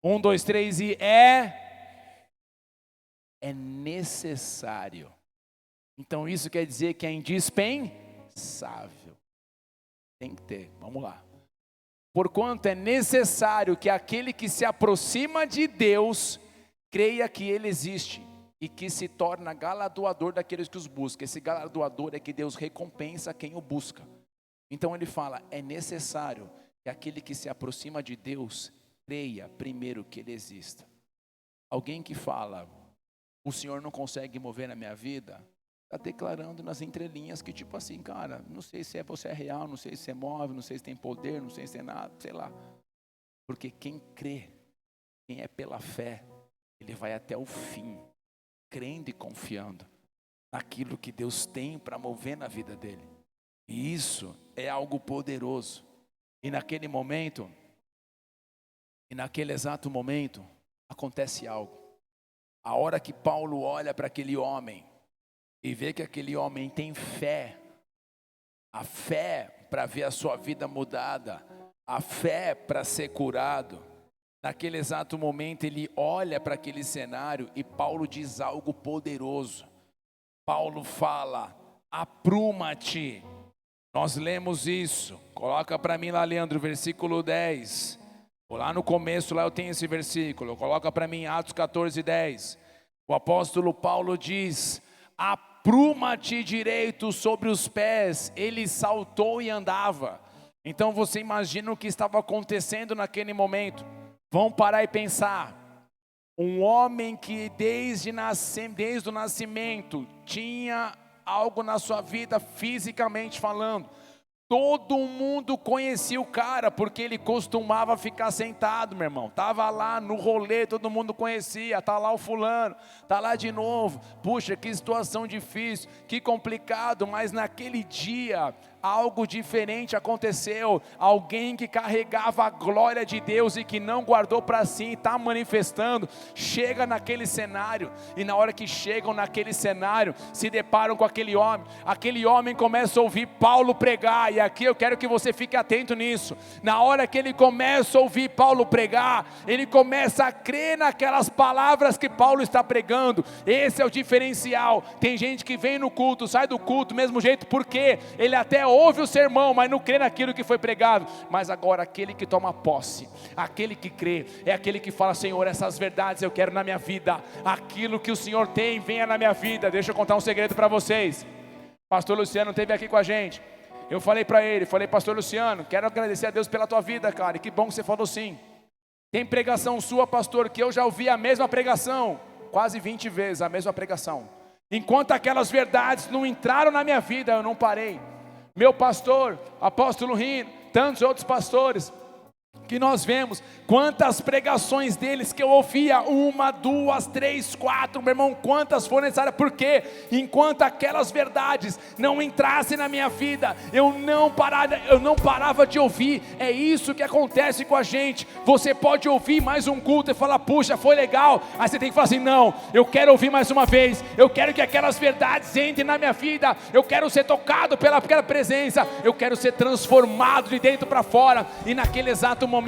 1, 2, 3 e é necessário. Então isso quer dizer que é indispensável. Tem que ter, vamos lá. Porquanto é necessário que aquele que se aproxima de Deus creia que Ele existe e que se torna galardoador daqueles que os buscam. Esse galardoador é que Deus recompensa quem o busca. Então ele fala, é necessário que aquele que se aproxima de Deus creia primeiro que Ele exista. Alguém que fala, o Senhor não consegue mover na minha vida, está declarando nas entrelinhas que tipo assim, cara, não sei se você é real, não sei se você move, não sei se tem poder, não sei se tem nada, sei lá. Porque quem crê, quem é pela fé, ele vai até o fim, crendo e confiando naquilo que Deus tem para mover na vida dele. E isso é algo poderoso. E naquele momento, e naquele exato momento, acontece algo. A hora que Paulo olha para aquele homem e vê que aquele homem tem fé, a fé para ver a sua vida mudada, a fé para ser curado, naquele exato momento ele olha para aquele cenário e Paulo diz algo poderoso. Paulo fala, apruma-te. Nós lemos isso, coloca para mim lá, Leandro, versículo 10. Lá no começo, lá eu tenho esse versículo, coloca para mim Atos 14, 10. O apóstolo Paulo diz, apruma-te direito sobre os pés. Ele saltou e andava. Então você imagina o que estava acontecendo naquele momento. Vamos parar e pensar. Um homem que desde o nascimento tinha algo na sua vida fisicamente falando. Todo mundo conhecia o cara, porque ele costumava ficar sentado, meu irmão. Estava lá no rolê, todo mundo conhecia. Está lá o fulano, está lá de novo. Puxa, que situação difícil, que complicado. Mas naquele dia, algo diferente aconteceu. Alguém que carregava a glória de Deus e que não guardou para si, está manifestando. Chega naquele cenário, e na hora que chegam naquele cenário, se deparam com aquele homem. Aquele homem começa a ouvir Paulo pregar. E aqui eu quero que você fique atento nisso. Na hora que ele começa a ouvir Paulo pregar, ele começa a crer naquelas palavras que Paulo está pregando. Esse é o diferencial. Tem gente que vem no culto, sai do culto do mesmo jeito, porque ele até ouve o sermão, mas não crê naquilo que foi pregado. Mas agora aquele que toma posse, aquele que crê, é aquele que fala, Senhor, essas verdades eu quero na minha vida. Aquilo que o Senhor tem, venha na minha vida. Deixa eu contar um segredo para vocês. Pastor Luciano esteve aqui com a gente. Eu falei para ele, pastor Luciano, quero agradecer a Deus pela tua vida, cara, e que bom que você falou sim. Tem pregação sua, pastor, que eu já ouvi a mesma pregação, quase 20 vezes a mesma pregação. Enquanto aquelas verdades não entraram na minha vida, eu não parei. Meu pastor, apóstolo Rino, tantos outros pastores, que nós vemos, quantas pregações deles que eu ouvia, 1, 2, 3, 4, meu irmão, quantas foram necessárias, porque enquanto aquelas verdades não entrassem na minha vida, eu não parava de ouvir. É isso que acontece com a gente. Você pode ouvir mais um culto e falar, puxa, foi legal, aí você tem que falar assim, não, eu quero ouvir mais uma vez, eu quero que aquelas verdades entrem na minha vida, eu quero ser tocado pela presença, eu quero ser transformado de dentro para fora. E naquele exato momento,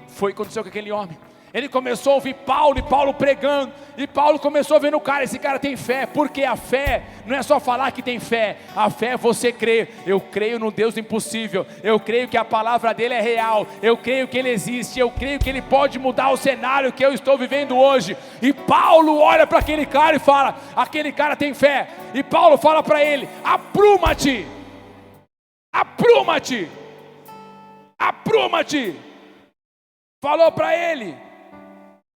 foi o que aconteceu com aquele homem. Ele começou a ouvir Paulo, e Paulo pregando, e Paulo começou a ver no cara, esse cara tem fé, porque a fé não é só falar que tem fé, a fé é você crer. Eu creio no Deus do impossível, eu creio que a palavra dele é real, eu creio que ele existe, eu creio que ele pode mudar o cenário que eu estou vivendo hoje. E Paulo olha para aquele cara e fala, aquele cara tem fé, e Paulo fala para ele, apruma-te, apruma-te, apruma-te, falou para ele.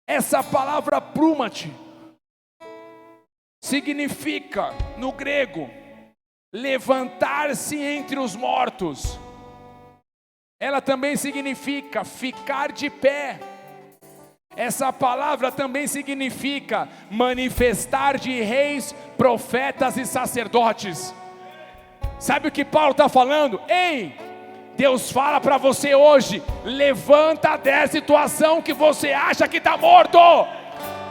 Essa palavra apruma-te significa, no grego, levantar-se entre os mortos. Ela também significa ficar de pé. Essa palavra também significa manifestar de reis, profetas e sacerdotes. Sabe o que Paulo está falando? Ei! Deus fala para você hoje, levanta dessa situação que você acha que está morto,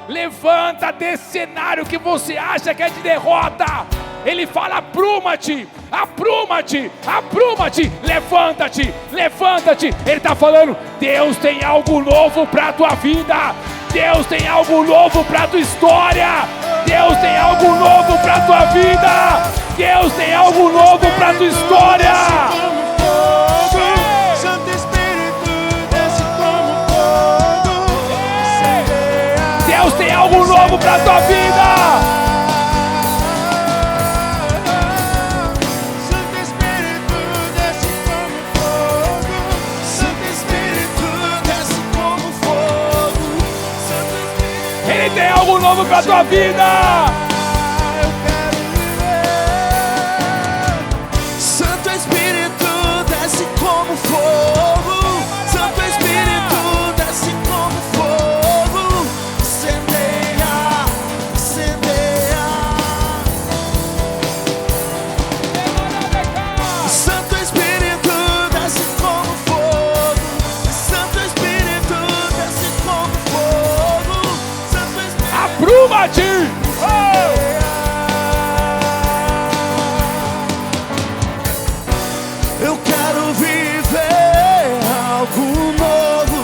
levanta desse cenário que você acha que é de derrota. Ele fala, apruma-te, apruma-te, apruma-te, levanta-te, levanta-te. Ele está falando, Deus tem algo novo para a tua vida, Deus tem algo novo para a tua história, Deus tem algo novo para a tua vida, Deus tem algo novo para a tua história. Deus tem algo novo para a tua vida. Santo Espírito desce como fogo. Santo Espírito desce como fogo. Santo Espírito. Ele tem algo novo para a tua vida. Eu quero viver. Santo Espírito desce como fogo. Santo Espírito desce como fogo. Incendeia, incendeia. Santo Espírito desce como fogo. Santo Espírito desce como fogo. Santo Espírito. Apruma-te. Eu quero viver algo novo.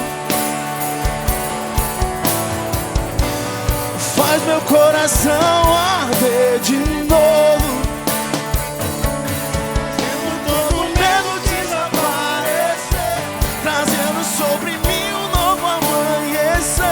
Faz meu coração arder de novo. Tendo todo medo desaparecer, trazendo sobre mim um novo amanhecer.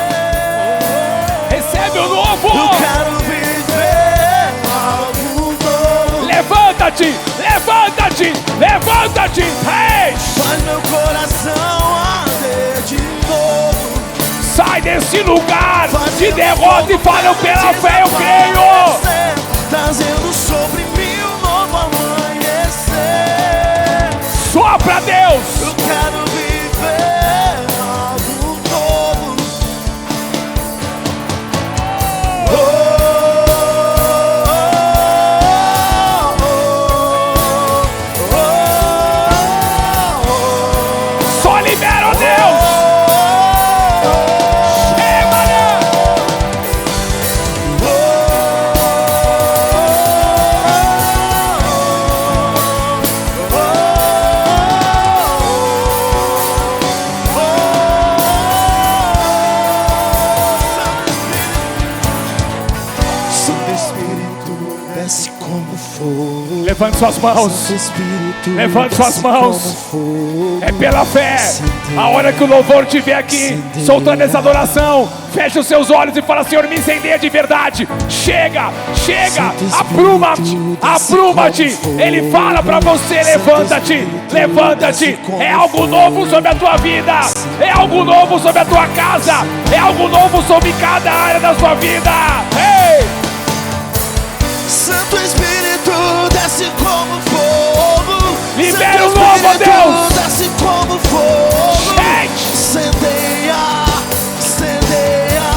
Recebe o novo. Eu quero viver algo novo. Levanta-te, levanta-te, levanta-te. Hey! Faz meu coração arder de novo. Sai desse lugar de derrota e fala, pela fé eu creio. Trazendo sobre mim um novo amanhecer. Sopra, Deus. Eu quero viver algo novo. Oh, oh, oh, oh, oh. Só libera, ó Deus. Santo Espírito desce como fogo. Levante suas mãos. Santo Espírito Levante suas desce mãos. como fogo. É pela fé. A hora que o louvor estiver aqui, soltando essa adoração, feche os seus olhos e fala, Senhor, me incendeia de verdade. Chega, chega, apruma-te, apruma-te. Ele fala para você, levanta-te, levanta-te. É algo novo sobre a tua vida, é algo novo sobre a tua casa, é algo novo sobre cada área da sua vida. Hey! Santo Espírito desce como fogo. Libera Santo o novo, Espírito Deus. desce como fogo. Gente. Incendeia, incendeia.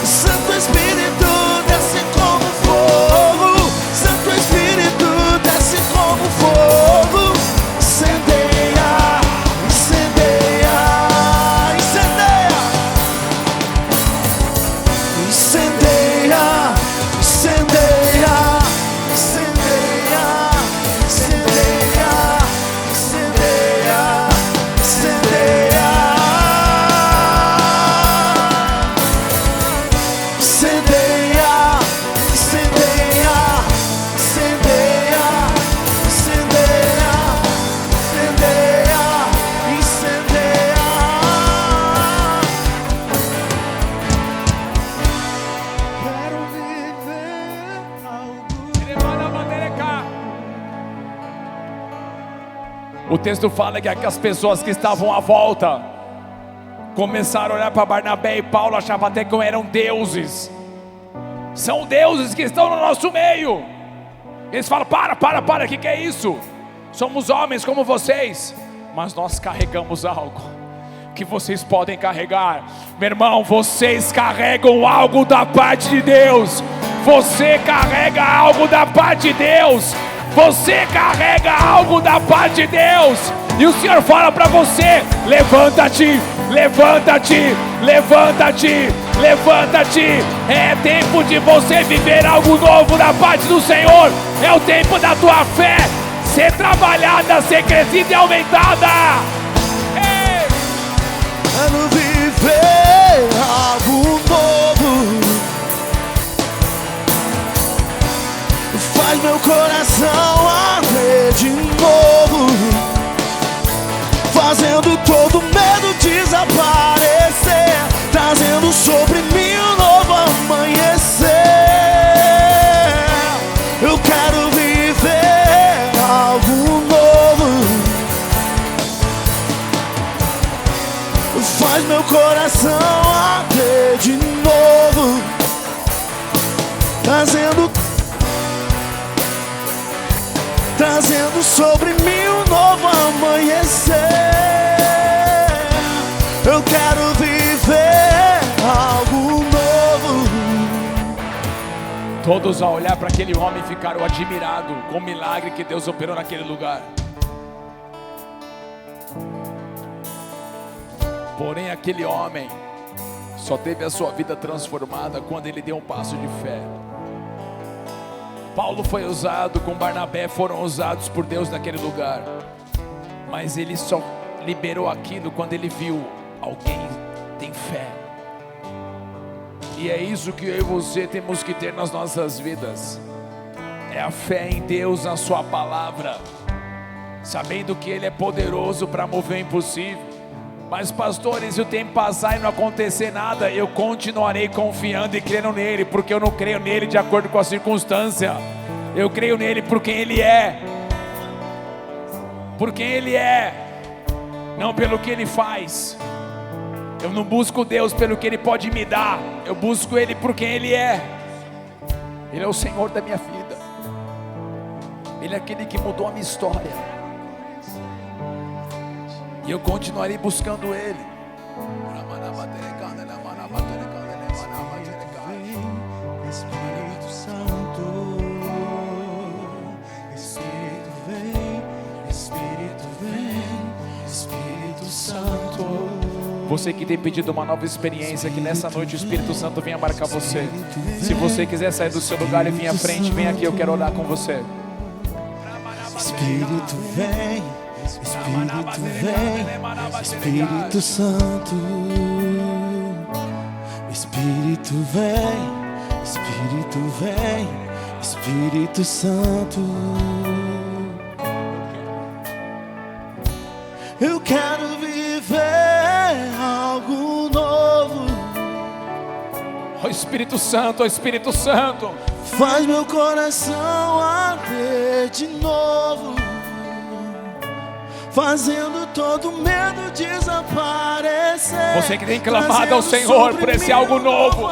Santo Espírito desce como fogo. Santo Espírito desce como fogo. Incendeia, incendeia, incendeia. texto fala que as pessoas que estavam à volta começaram a olhar para Barnabé e Paulo, achavam até que eram deuses. São deuses que estão no nosso meio. Eles falam: para, o que é isso? Somos homens como vocês, mas nós carregamos algo que vocês podem carregar. Meu irmão, vocês carregam algo da parte de Deus. Você carrega algo da parte de Deus. Você carrega algo da parte de Deus. E o Senhor fala para você: levanta-te, levanta-te, levanta-te, levanta-te. É tempo de você viver algo novo da parte do Senhor. É o tempo da tua fé ser trabalhada, ser crescida e aumentada. Ei! Quero viver algo novo. Faz meu coração arder de novo, fazendo todo medo desaparecer, trazendo sobre mim um novo amanhecer. Eu quero viver algo novo. Faz meu coração arder de novo, trazendo sobre mim um novo amanhecer. Eu quero viver algo novo. Todos ao olhar para aquele homem ficaram admirados com o milagre que Deus operou naquele lugar. Porém, aquele homem só teve a sua vida transformada quando ele deu um passo de fé. Paulo foi usado, com Barnabé foram usados por Deus naquele lugar, mas ele só liberou aquilo quando ele viu alguém tem fé. E é isso que eu e você temos que ter nas nossas vidas. É a fé em Deus, na sua palavra, sabendo que Ele é poderoso para mover o impossível. Mas pastores, se o tempo passar e não acontecer nada, eu continuarei confiando e crendo nele, porque eu não creio nele de acordo com a circunstância. Eu creio nele por quem ele é, por quem ele é, não pelo que ele faz. Eu não busco Deus pelo que ele pode me dar, eu busco ele por quem ele é. Ele é o Senhor da minha vida, ele é aquele que mudou a minha história. E eu continuarei buscando Ele. Espírito Santo, Espírito vem, Espírito vem, Espírito Santo. Você que tem pedido uma nova experiência, que nessa noite o Espírito Santo venha marcar você. Se você quiser sair do seu lugar e vir à frente, vem aqui, eu quero orar com você. Espírito vem, Espírito vem, Espírito Santo. Espírito vem, Espírito vem, Espírito Santo. Eu quero viver algo novo. Ó Espírito Santo, ó Espírito Santo, faz meu coração arder de novo, fazendo todo medo desaparecer. Você que tem clamado ao Senhor por esse algo novo.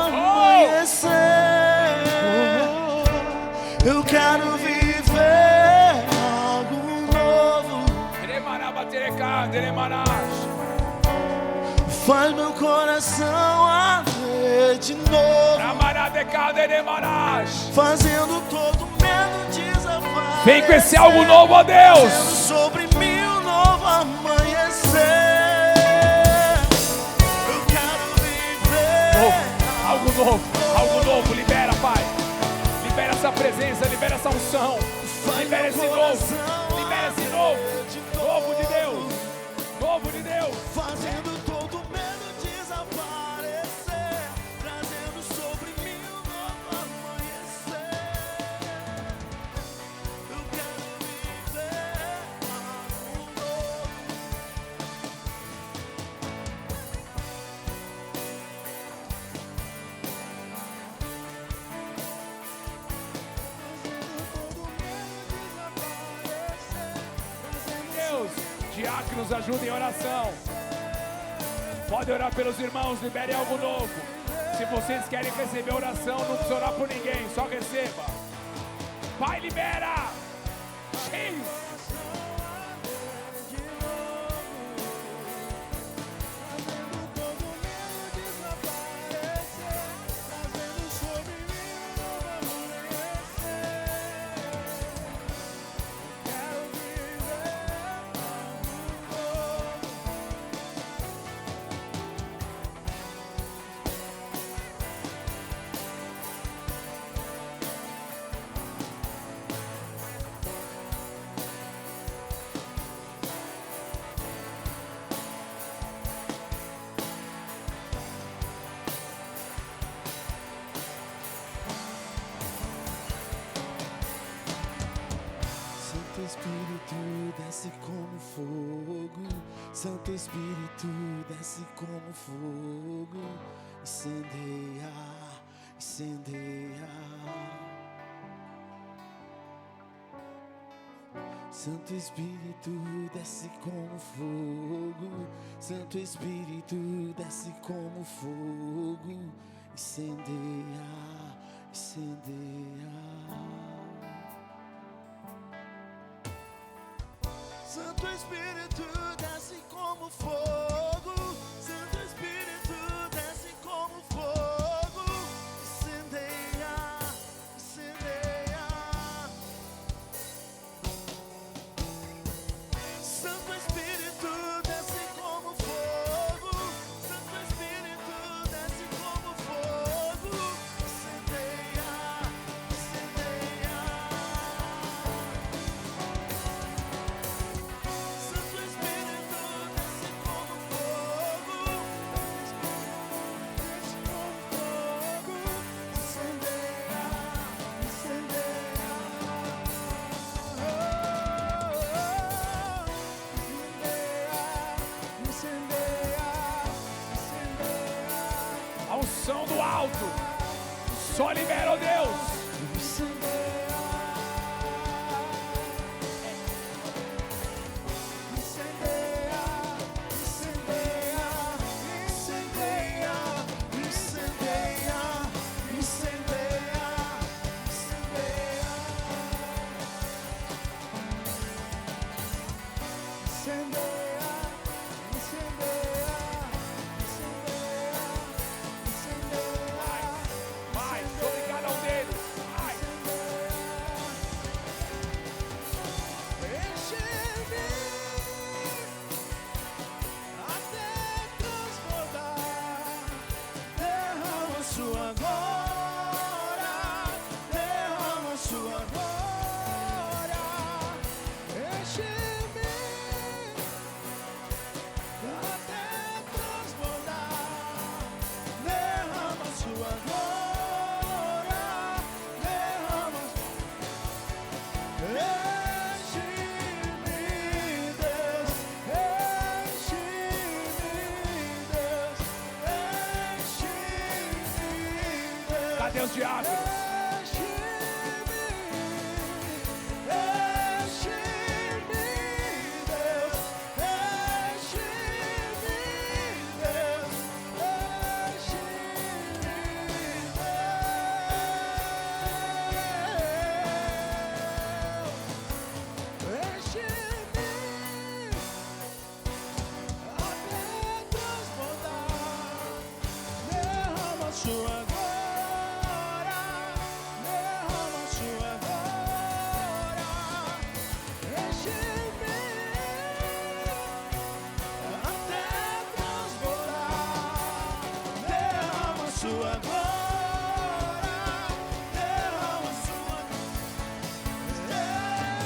Eu quero viver algo novo. Faz meu coração arder de novo, fazendo todo medo desaparecer. Vem com esse algo novo, ó Deus. Sobre mim um novo amanhecer. Eu quero viver algo novo, libera, Pai. Libera essa presença, libera essa unção. Libera esse novo de Deus. Novo de Deus. Fazendo todo medo desaparecer, trazendo sobre mim um novo amanhecer. Eu quero viver algo novo. Deus, Diáconos, ajudem em oração. Pode orar pelos irmãos, libere algo novo. Se vocês querem receber oração, não precisa orar por ninguém, só receba. Pai, libera. Cheio. Santo Espírito desce como fogo, Santo Espírito desce como fogo, incendeia, incendeia. Santo Espírito desce como fogo, Santo Espírito desce como fogo, incendeia, incendeia. Santo Espírito desce como fogo, Santo Espírito desce como fogo, incendeia, incendeia. Santo Espírito desce como fogo, Santo Espírito desce como fogo, incendeia, incendeia. Santo Espírito desce como fogo, desce como fogo, incendeia, incendeia. Incendeia, incendeia, A unção do alto. Só libera, ó Deus. incendeia, incendeia, incendeia, incendeia, incendeia, incendeia, incendeia, Vai, sobre cada um deles. Vai. enche-me até transbordar. Derrama sua glória, derrama sua glória. Enche-me até transbordar. Derrama sua glória, derrama. Enche-me, Deus, enche-me, Deus, enche-me, Deus. Cadê os diáconos? Enche-me, enche-me, Deus, enche-me, Deus, enche-me, até transbordar. Derrama sua glória, derrama sua glória. Enche-me até transbordar. Derrama sua glória, derrama sua glória.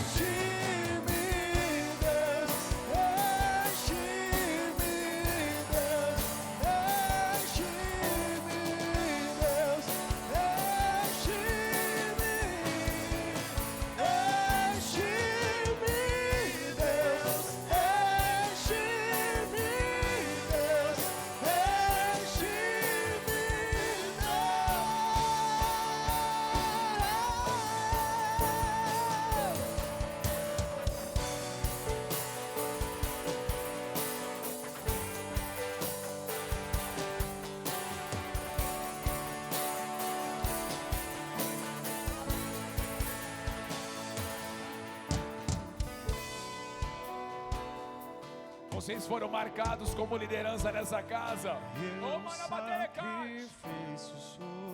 Enche-me, Deus, enche-me, Deus, enche-me, Deus, enche-me, enche-me, Deus, enche-me, Deus, enche-me, Deus. Vocês foram marcados como liderança nessa casa.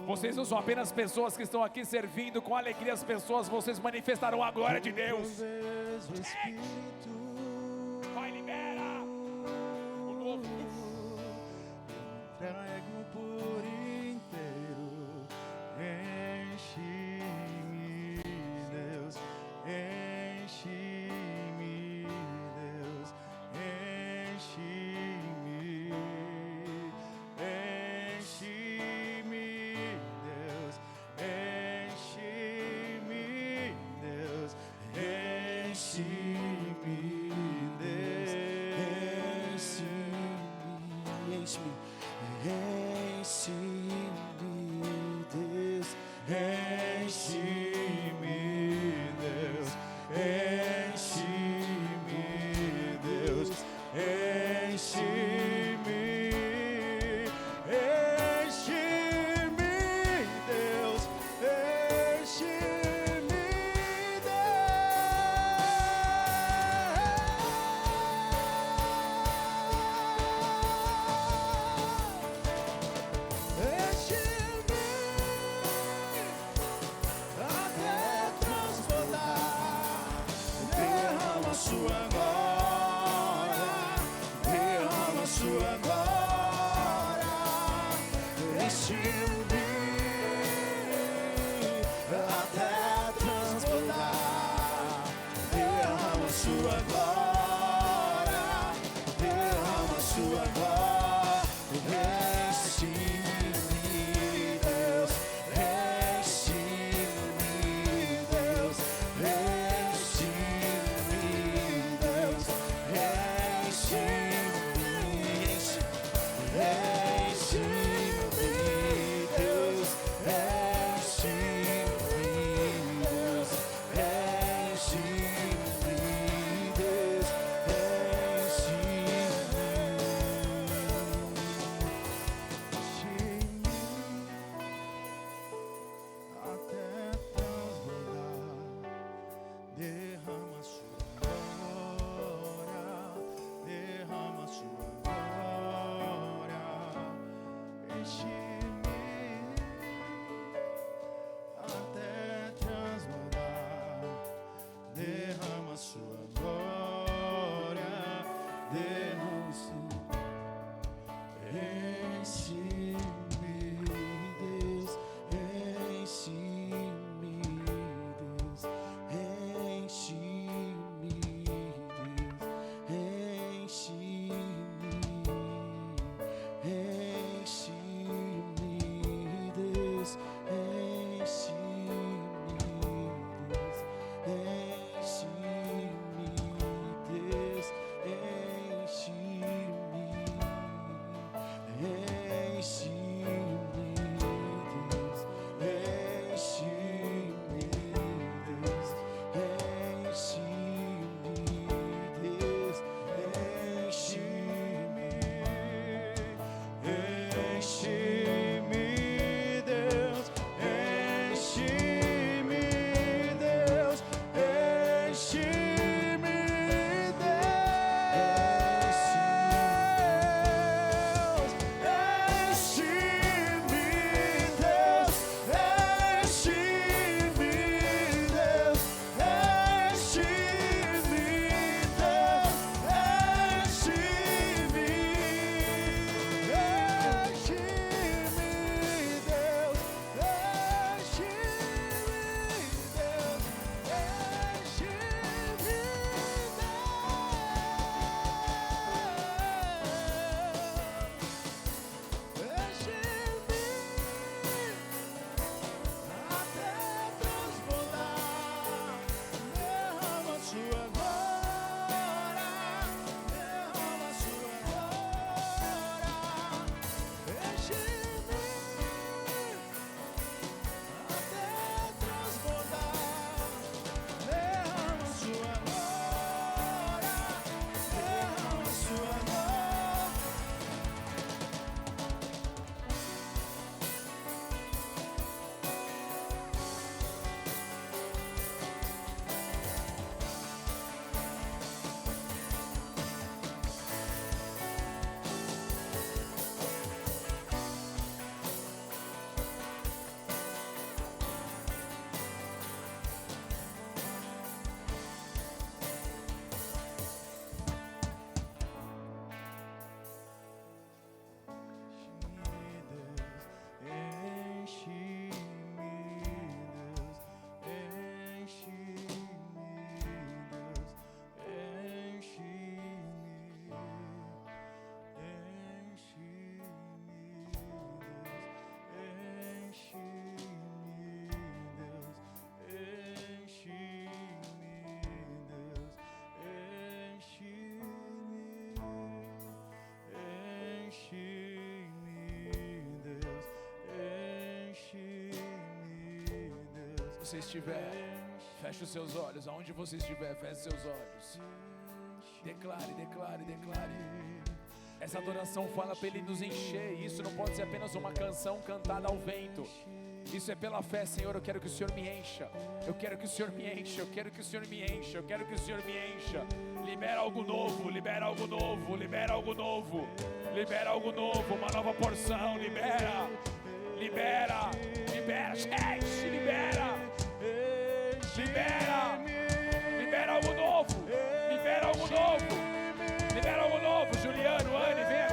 Vocês não são apenas pessoas que estão aqui servindo com alegria as pessoas, vocês manifestaram a glória de Deus. Vai, libera o novo. Entrego por inteiro, enche-me, Deus, enche-me, Deus, enche-me, enche-me, Deus, enche-me, Deus, enche-me, Deus, enche-me, enche-me. Enche-me, Deus, enche-me, Deus, enche-me, Deus, enche-me, enche-me, Deus, enche-me, sua glória, derrama sua glória, enche-me até transbordar. Derrama sua glória, derrama sua glória, enche-me, Deus, enche-me, Deus, derrama sua glória, enche-me, Deus, enche-me, Deus, enche-me, Deus, enche-me, enche-me, Deus, enche-me, Deus, enche-me, Deus, enche-me, enche-me, Deus, enche-me, Deus, enche-me, Deus, enche-me, enche-me, Deus, você estiver, feche os seus olhos. Aonde você estiver, feche os seus olhos. Declare, declare, declare. Essa adoração fala para Ele nos encher. Isso não pode ser apenas uma canção cantada ao vento. Isso é pela fé, Senhor. Eu quero que o Senhor me encha. Eu quero que o Senhor me encha. Eu quero que o Senhor me encha. Eu quero que o Senhor me encha. Libera algo novo, libera algo novo, libera algo novo, libera algo novo, uma nova porção. Libera, libera, libera, gente, libera, libera, libera algo novo, libera algo novo, libera algo novo. Juliano, Anne, vem aqui.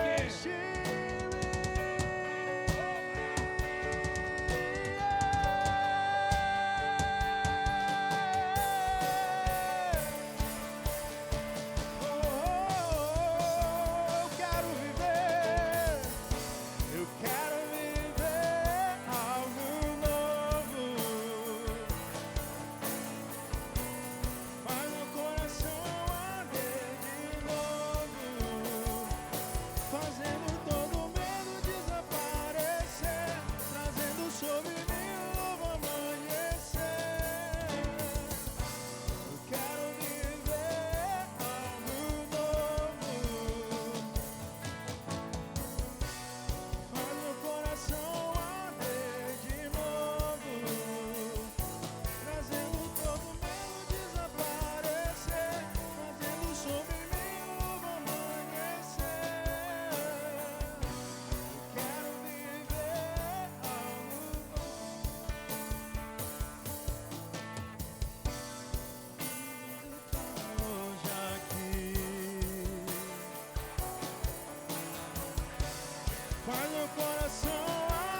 Faz meu coração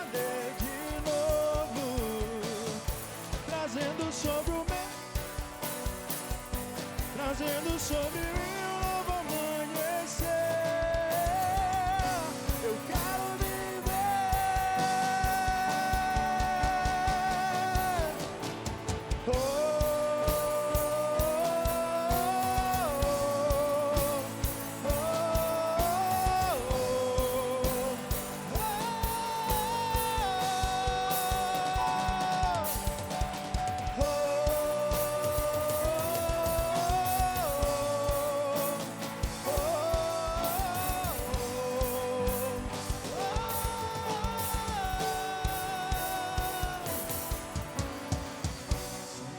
arder de novo, trazendo sobre o meu, trazendo sobre mim um novo amanhecer. Eu quero viver.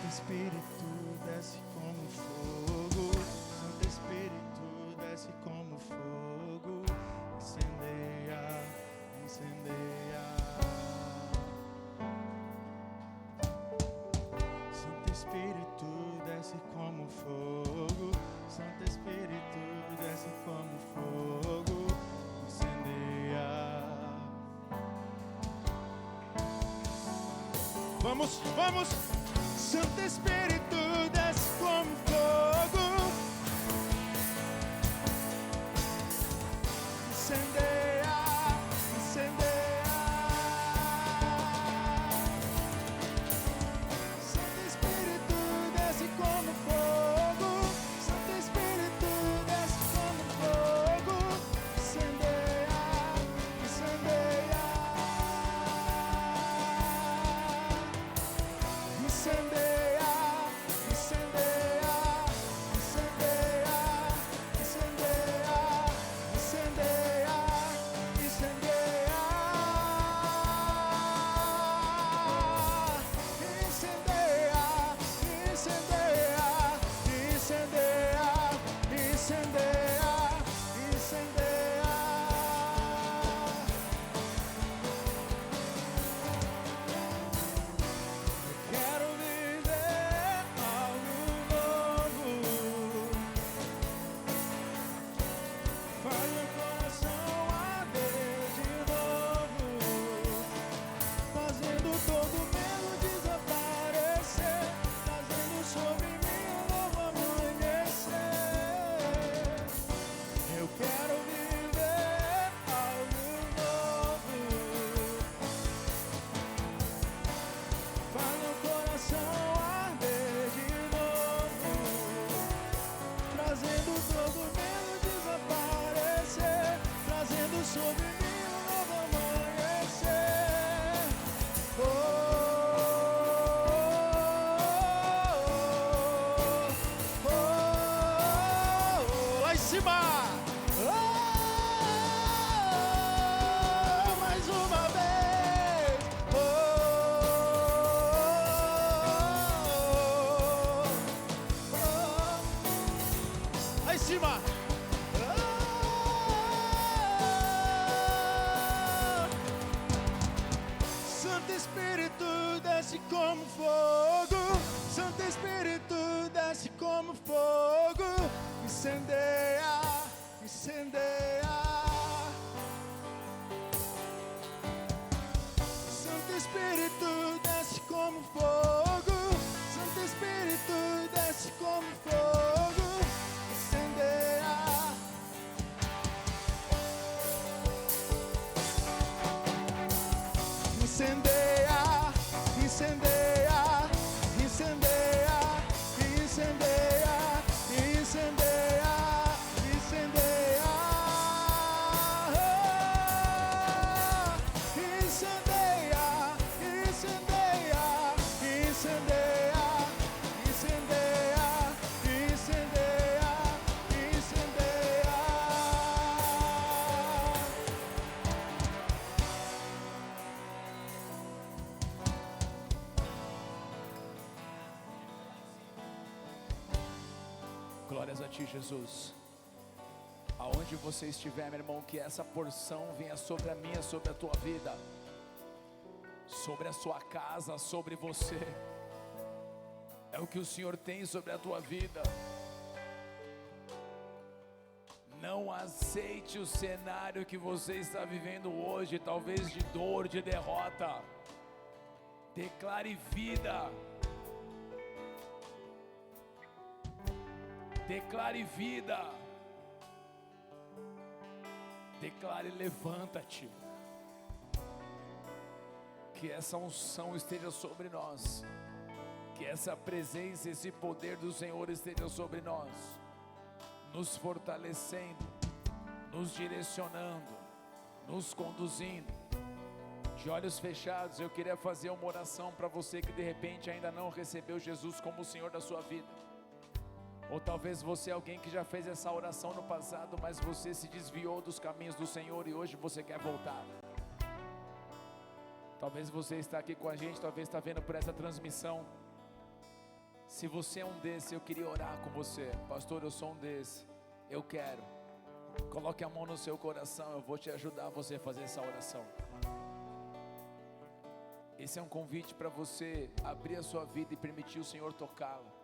Espírito desce como fogo, Santo Espírito desce como fogo, incendeia, incendeia. Santo Espírito desce como fogo, Santo Espírito desce como fogo, incendeia. Vamos, vamos! Santo Espírito desce como fogo, incendeia, incendeia. Santo Espírito desce como fogo, Santo Espírito desce como fogo, incendeia, incendeia, incendeia. cima. Santo Espírito desce como fogo. Santo Espírito desce como fogo. Incendeia, incendeia. Santo Espírito desce como fogo. Santo Espírito desce como fogo. Incendeia. Incendeia, incendeia, incendeia, incendeia, incendeia, incendeia. Incendeia, incendeia, incendeia, incendeia, incendeia, incendeia. Glórias a Ti, Jesus. Aonde você estiver, meu irmão, que essa porção venha sobre a minha, sobre a tua vida, sobre a sua casa, sobre você. É o que o Senhor tem sobre a tua vida. Não aceite o cenário que você está vivendo hoje, talvez de dor, de derrota. Declare vida. Declare vida. Declare: levanta-te. Que essa unção esteja sobre nós. Que essa presença, esse poder do Senhor esteja sobre nós, nos fortalecendo, nos direcionando, nos conduzindo. De olhos fechados, eu queria fazer uma oração para você que de repente ainda não recebeu Jesus como o Senhor da sua vida. Ou talvez você é alguém que já fez essa oração no passado, mas você se desviou dos caminhos do Senhor e hoje você quer voltar. Talvez você está aqui com a gente, talvez está vendo por essa transmissão. Se você é um desses, eu queria orar com você. Pastor, eu sou um desses, eu quero. Coloque a mão no seu coração, eu vou te ajudar a você fazer essa oração. Esse é um convite para você abrir a sua vida e permitir o Senhor tocá-la.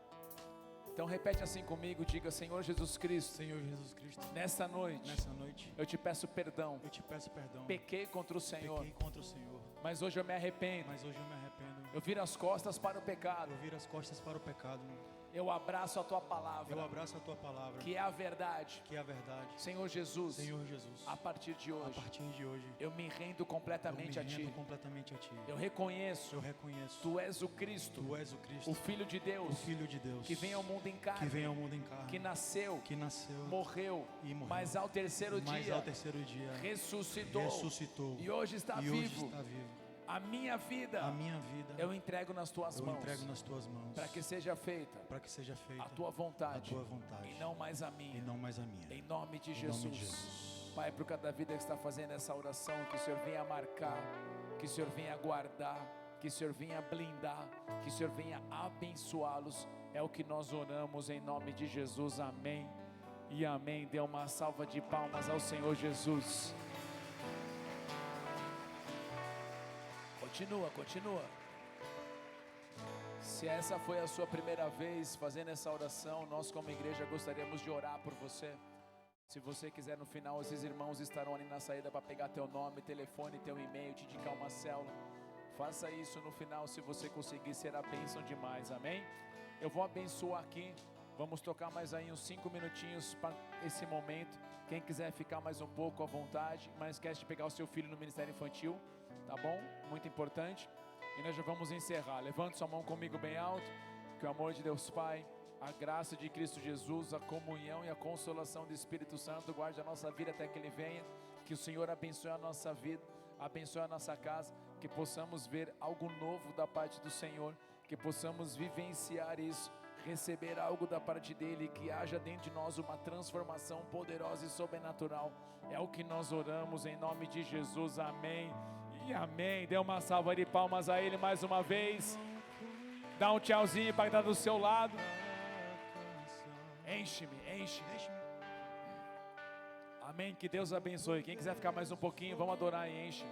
Então repete assim comigo, diga: Senhor Jesus Cristo, Senhor Jesus Cristo, nessa noite eu te peço perdão. Pequei contra o Senhor, pequei contra o Senhor, mas hoje eu me arrependo. Eu viro as costas para o pecado. Eu abraço a tua palavra. Que é a verdade. Senhor Jesus, a partir de hoje, eu me rendo completamente a Ti. Eu reconheço, Tu és o Cristo, o Filho de Deus, que vem ao mundo em carne, que nasceu, morreu, mas ao terceiro dia ressuscitou e hoje está vivo. A minha vida eu entrego nas tuas mãos, para que seja feita a tua vontade, e não mais a minha. Em nome de Jesus. Pai, por cada vida que está fazendo essa oração, que o Senhor venha marcar, que o Senhor venha guardar, que o Senhor venha blindar, que o Senhor venha abençoá-los. É o que nós oramos em nome de Jesus. Amém e amém. Dê uma salva de palmas ao Senhor Jesus. Continua. Se essa foi a sua primeira vez fazendo essa oração, nós como igreja gostaríamos de orar por você. Se você quiser, no final, esses irmãos estarão ali na saída para pegar teu nome, telefone, teu e-mail, te indicar uma célula. Faça isso no final, se você conseguir, será bênção demais, amém? Eu vou abençoar aqui. Vamos tocar mais aí uns 5 minutinhos para esse momento. Quem quiser ficar mais um pouco à vontade, mas esquece de pegar o seu filho no Ministério Infantil, tá bom? Muito importante. E nós já vamos encerrar. Levante sua mão comigo bem alto. Que o amor de Deus Pai, a graça de Cristo Jesus, a comunhão e a consolação do Espírito Santo guarde a nossa vida até que Ele venha. Que o Senhor abençoe a nossa vida, abençoe a nossa casa, que possamos ver algo novo da parte do Senhor, que possamos vivenciar isso, receber algo da parte dEle, que haja dentro de nós uma transformação poderosa e sobrenatural. É o que nós oramos em nome de Jesus, amém e amém. Dê uma salva de palmas a Ele mais uma vez. Dá um tchauzinho para quem está do seu lado. Enche-me. Amém. Que Deus abençoe. Quem quiser ficar mais um pouquinho, vamos adorar e enche.